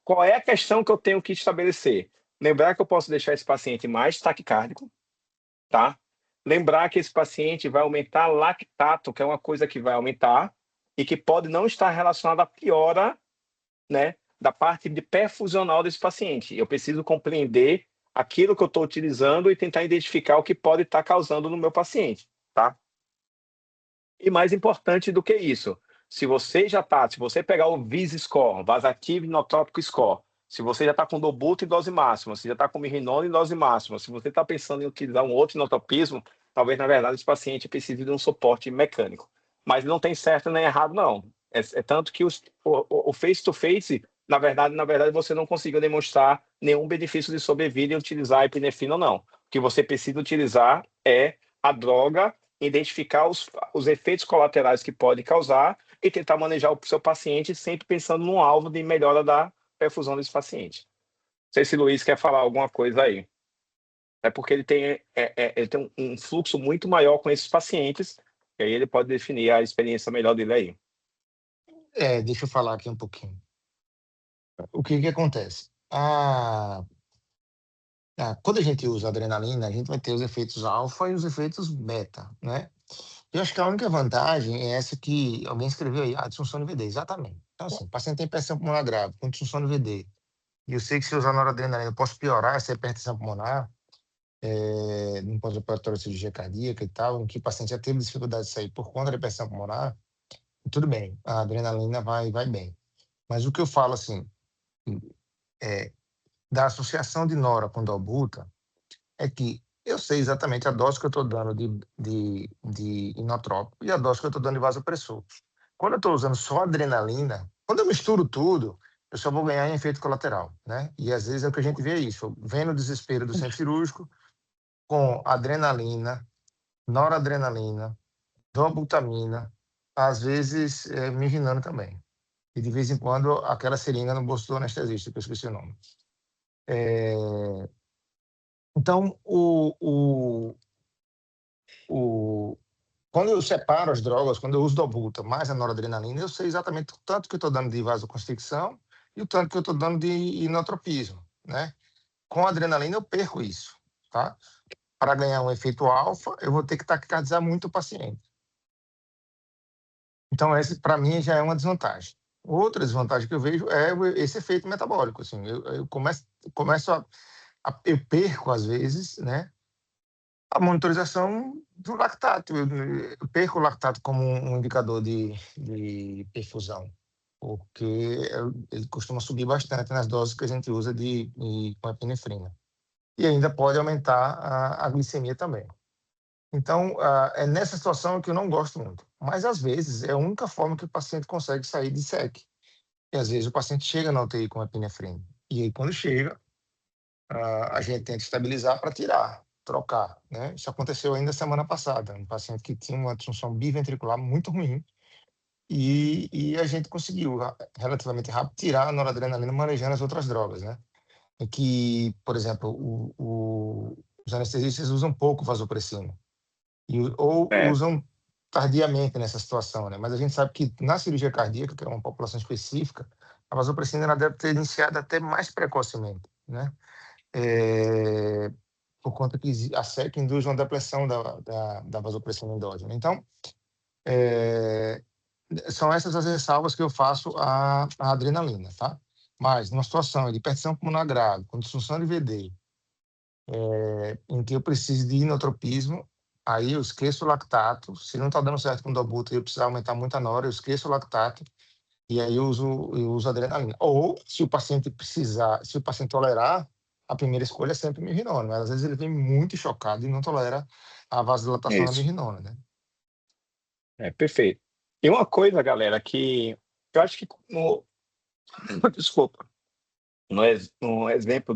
[SPEAKER 1] Qual é a questão que eu tenho que estabelecer? Lembrar que eu posso deixar esse paciente mais taquicárdico, tá? Lembrar que esse paciente vai aumentar lactato, que é uma coisa que vai aumentar e que pode não estar relacionada à piora, né, da parte de perfusional desse paciente. Eu preciso compreender aquilo que eu estou utilizando e tentar identificar o que pode estar causando no meu paciente, tá? E mais importante do que isso, se você pegar o VIS-score, Vasative Inotropic Score, se você já está com Dobuta em dose máxima, se já está com Mirrinone em dose máxima, se você está pensando em utilizar um outro inotropismo, talvez, na verdade, esse paciente precise de um suporte mecânico. Mas não tem certo nem errado, não. É tanto que o face-to-face, na verdade, você não conseguiu demonstrar nenhum benefício de sobrevida em utilizar a epinefrina ou não. O que você precisa utilizar é a droga, identificar os efeitos colaterais que pode causar e tentar manejar o seu paciente sempre pensando no alvo de melhora da perfusão desse paciente. Não sei se o Luiz quer falar alguma coisa aí. É porque ele tem um fluxo muito maior com esses pacientes, e aí ele pode definir a experiência melhor dele aí.
[SPEAKER 3] Deixa eu falar aqui um pouquinho. O que acontece? Quando a gente usa adrenalina, a gente vai ter os efeitos alfa e os efeitos beta, né? Eu acho que a única vantagem é essa que alguém escreveu aí, a disfunção de VD, exatamente. Então, assim, o paciente tem hipertensão pulmonar grave, com disfunção de VD, e eu sei que se eu usar noradrenalina eu posso piorar essa hipertensão pulmonar, no pós-operatório de cirurgia cardíaca e tal, em que o paciente já teve dificuldade de sair por conta da hipertensão pulmonar, tudo bem, a adrenalina vai bem. Mas o que eu falo, assim, da associação de nora com dobuta, é que eu sei exatamente a dose que eu estou dando de inotrópico e a dose que eu estou dando de vasopressor. Quando eu estou usando só adrenalina, quando eu misturo tudo, eu só vou ganhar em efeito colateral, né? E às vezes é o que a gente vê isso, vendo o desespero do centro cirúrgico com adrenalina, noradrenalina, dobutamina, às vezes mirrinano também. E de vez em quando aquela seringa no bolso do anestesista, que eu esqueci o nome. Então, quando eu separo as drogas, quando eu uso dobuta mais a noradrenalina, eu sei exatamente o tanto que eu estou dando de vasoconstricção e o tanto que eu estou dando de inotropismo, né? Com a adrenalina eu perco isso, tá? Para ganhar um efeito alfa, eu vou ter que taquicardizar muito o paciente. Então, esse, para mim, já é uma desvantagem. Outra desvantagem que eu vejo é esse efeito metabólico. Assim, eu começo eu perco, às vezes, né, a monitorização do lactato. Eu perco o lactato como um indicador de perfusão, porque ele costuma subir bastante nas doses que a gente usa com a epinefrina. E ainda pode aumentar a glicemia também. Então, é nessa situação que eu não gosto muito. Mas, às vezes, é a única forma que o paciente consegue sair de SEC. E, às vezes, o paciente chega na UTI com epinefrina. E aí, quando chega, a gente tenta estabilizar para tirar, trocar, né? Isso aconteceu ainda semana passada, um paciente que tinha uma disfunção biventricular muito ruim e a gente conseguiu, relativamente rápido, tirar a noradrenalina manejando as outras drogas, né? Em que, por exemplo, os anestesistas usam pouco vasopressina ou
[SPEAKER 1] É,
[SPEAKER 3] usam tardiamente nessa situação, né? Mas a gente sabe que na cirurgia cardíaca, que é uma população específica, a vasopressina ela deve ter iniciado até mais precocemente, né? Por conta que a SEC induz uma depressão da vasopressina endógena. Então, são essas as ressalvas que eu faço à adrenalina, tá? Mas numa situação de hipertensão pulmonar grave, com disfunção de VD, em que eu preciso de inotropismo, aí eu esqueço o lactato. Se não está dando certo com o Dobuta e eu precisar aumentar muito a nora, eu esqueço o lactato e aí eu uso adrenalina. Ou, se o paciente precisar, se o paciente tolerar, a primeira escolha é sempre mirrinona, mas às vezes ele vem muito chocado e não tolera a vasodilatação da
[SPEAKER 1] Isso.
[SPEAKER 3] mirrinona, né?
[SPEAKER 1] Perfeito. E uma coisa, galera, que eu acho que desculpa, no exemplo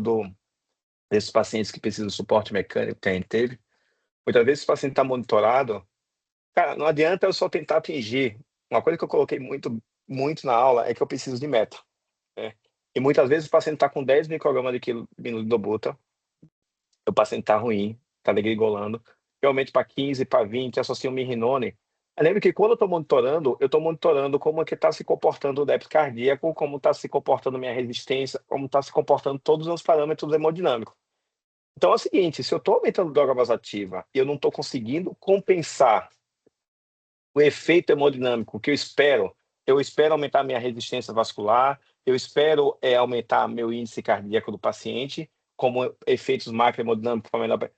[SPEAKER 1] desses pacientes que precisam de suporte mecânico que a gente teve, muitas vezes o paciente está monitorado, cara, não adianta eu só tentar atingir. Uma coisa que eu coloquei muito, muito na aula é que eu preciso de meta, né? E muitas vezes o paciente está com 10 microgramas de quilo minuto de dobuta, o paciente está ruim, está degringolando, realmente para 15, para 20, associa o mirrinone. Eu lembro que quando eu estou monitorando como é que está se comportando o débito cardíaco, como está se comportando minha resistência, como está se comportando todos os parâmetros hemodinâmicos. Então é o seguinte, se eu estou aumentando droga vasoativa e eu não estou conseguindo compensar o efeito hemodinâmico que eu espero aumentar minha resistência vascular, eu espero aumentar meu índice cardíaco do paciente, como efeitos macrohemodinâmicos para menor.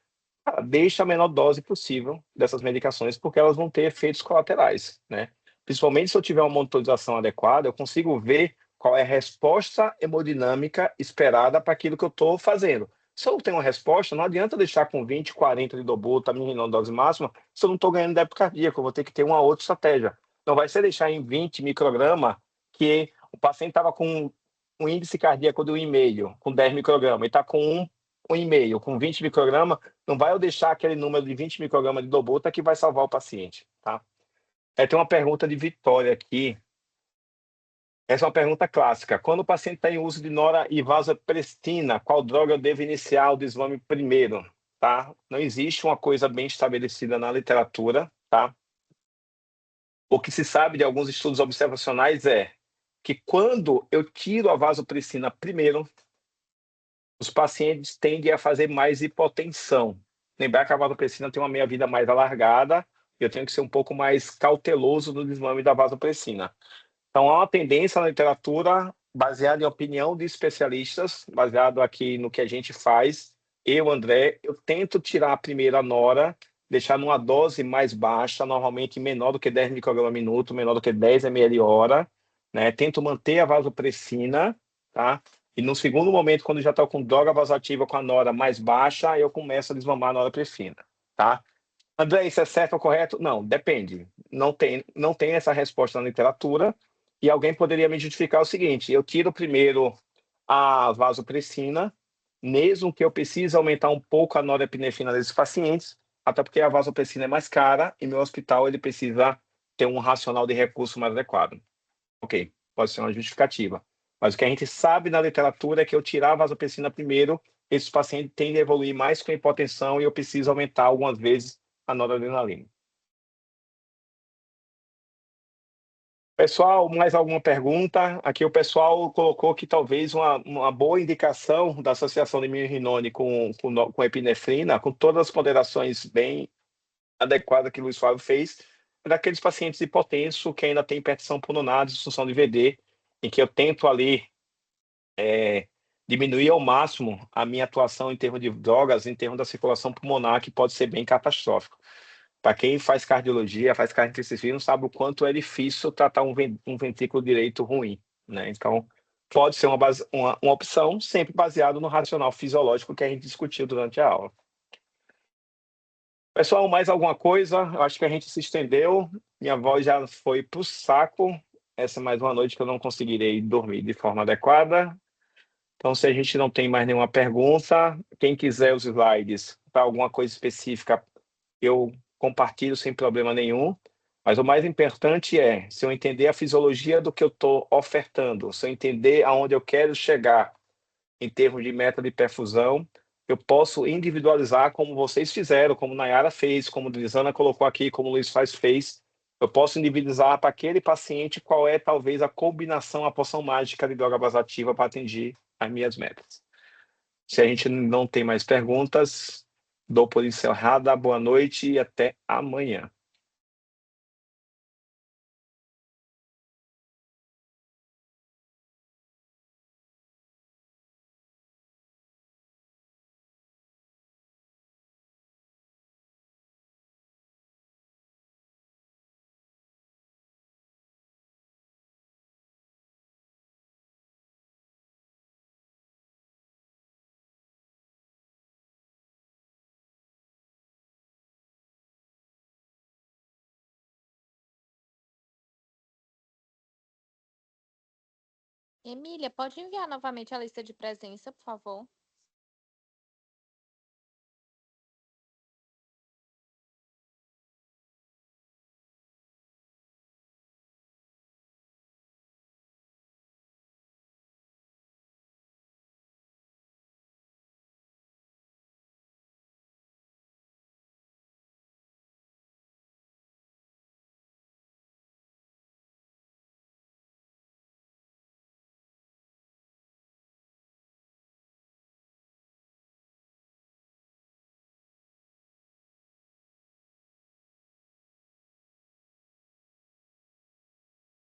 [SPEAKER 1] Cara, deixa a menor dose possível dessas medicações, porque elas vão ter efeitos colaterais, né? Principalmente se eu tiver uma monitorização adequada, eu consigo ver qual é a resposta hemodinâmica esperada para aquilo que eu estou fazendo. Se eu tenho uma resposta, não adianta deixar com 20, 40 de dobuta, mirrinona dose máxima, se eu não estou ganhando débito cardíaco, eu vou ter que ter uma outra estratégia. Não vai ser deixar em 20 microgramas que o paciente estava com um índice cardíaco de 1,5, com 10 microgramas, e está com 1,5, com 20 microgramas, não vai eu deixar aquele número de 20 microgramas de dobuta que vai salvar o paciente, tá? Tem uma pergunta de Vitória aqui. Essa é uma pergunta clássica. Quando o paciente está em uso de nora e vasoprestina, qual droga eu devo iniciar o desmame primeiro? Tá? Não existe uma coisa bem estabelecida na literatura, tá? O que se sabe de alguns estudos observacionais é que quando eu tiro a vasopressina primeiro, os pacientes tendem a fazer mais hipotensão. Lembrar que a vasopressina tem uma meia-vida mais alargada, e eu tenho que ser um pouco mais cauteloso no desmame da vasopressina. Então, há uma tendência na literatura, baseada em opinião de especialistas, baseado aqui no que a gente faz. Eu, André, eu tento tirar a primeira nora, deixar numa dose mais baixa, normalmente menor do que 10 microgramas minuto, menor do que 10 ml hora, né? Tento manter a vasopressina, tá? E no segundo momento, quando já está com droga vasoativa com a nora mais baixa, eu começo a desmamar a norapressina, tá? André, isso é certo ou correto? Não, depende. Não tem essa resposta na literatura. E alguém poderia me justificar o seguinte: eu tiro primeiro a vasopressina, mesmo que eu precise aumentar um pouco a norepinefrina desses pacientes, até porque a vasopressina é mais cara e meu hospital ele precisa ter um racional de recurso mais adequado. Ok, pode ser uma justificativa. Mas o que a gente sabe na literatura é que eu tirar a vasopressina primeiro, esses pacientes tendem a evoluir mais com hipotensão e eu preciso aumentar algumas vezes a noradrenalina. Pessoal, mais alguma pergunta? Aqui o pessoal colocou que talvez uma boa indicação da associação de mirrinone com epinefrina, com todas as ponderações bem adequadas que o Luiz Flávio fez, é daqueles pacientes hipotensos que ainda têm hipertensão pulmonar, disfunção de VD, em que eu tento ali diminuir ao máximo a minha atuação em termos de drogas, em termos da circulação pulmonar, que pode ser bem catastrófico. Para quem faz cardiologia, faz cardiointensivismo, sabe o quanto é difícil tratar um ventrículo direito ruim, né? Então, pode ser uma opção, sempre baseado no racional fisiológico que a gente discutiu durante a aula. Pessoal, mais alguma coisa? Eu acho que a gente se estendeu. Minha voz já foi para o saco. Essa é mais uma noite que eu não conseguirei dormir de forma adequada. Então, se a gente não tem mais nenhuma pergunta, quem quiser os slides para alguma coisa específica, eu compartilho sem problema nenhum. Mas o mais importante é, se eu entender a fisiologia do que eu estou ofertando, se eu entender aonde eu quero chegar em termos de meta de perfusão, eu posso individualizar como vocês fizeram, como Nayara fez, como Lisana colocou aqui, como o Luiz fez. Eu posso individualizar para aquele paciente qual é talvez a combinação, a poção mágica de droga vasoativa para atingir as minhas metas. Se a gente não tem mais perguntas, dou por encerrada. Boa noite e até amanhã.
[SPEAKER 4] Emília, pode enviar novamente a lista de presença, por favor?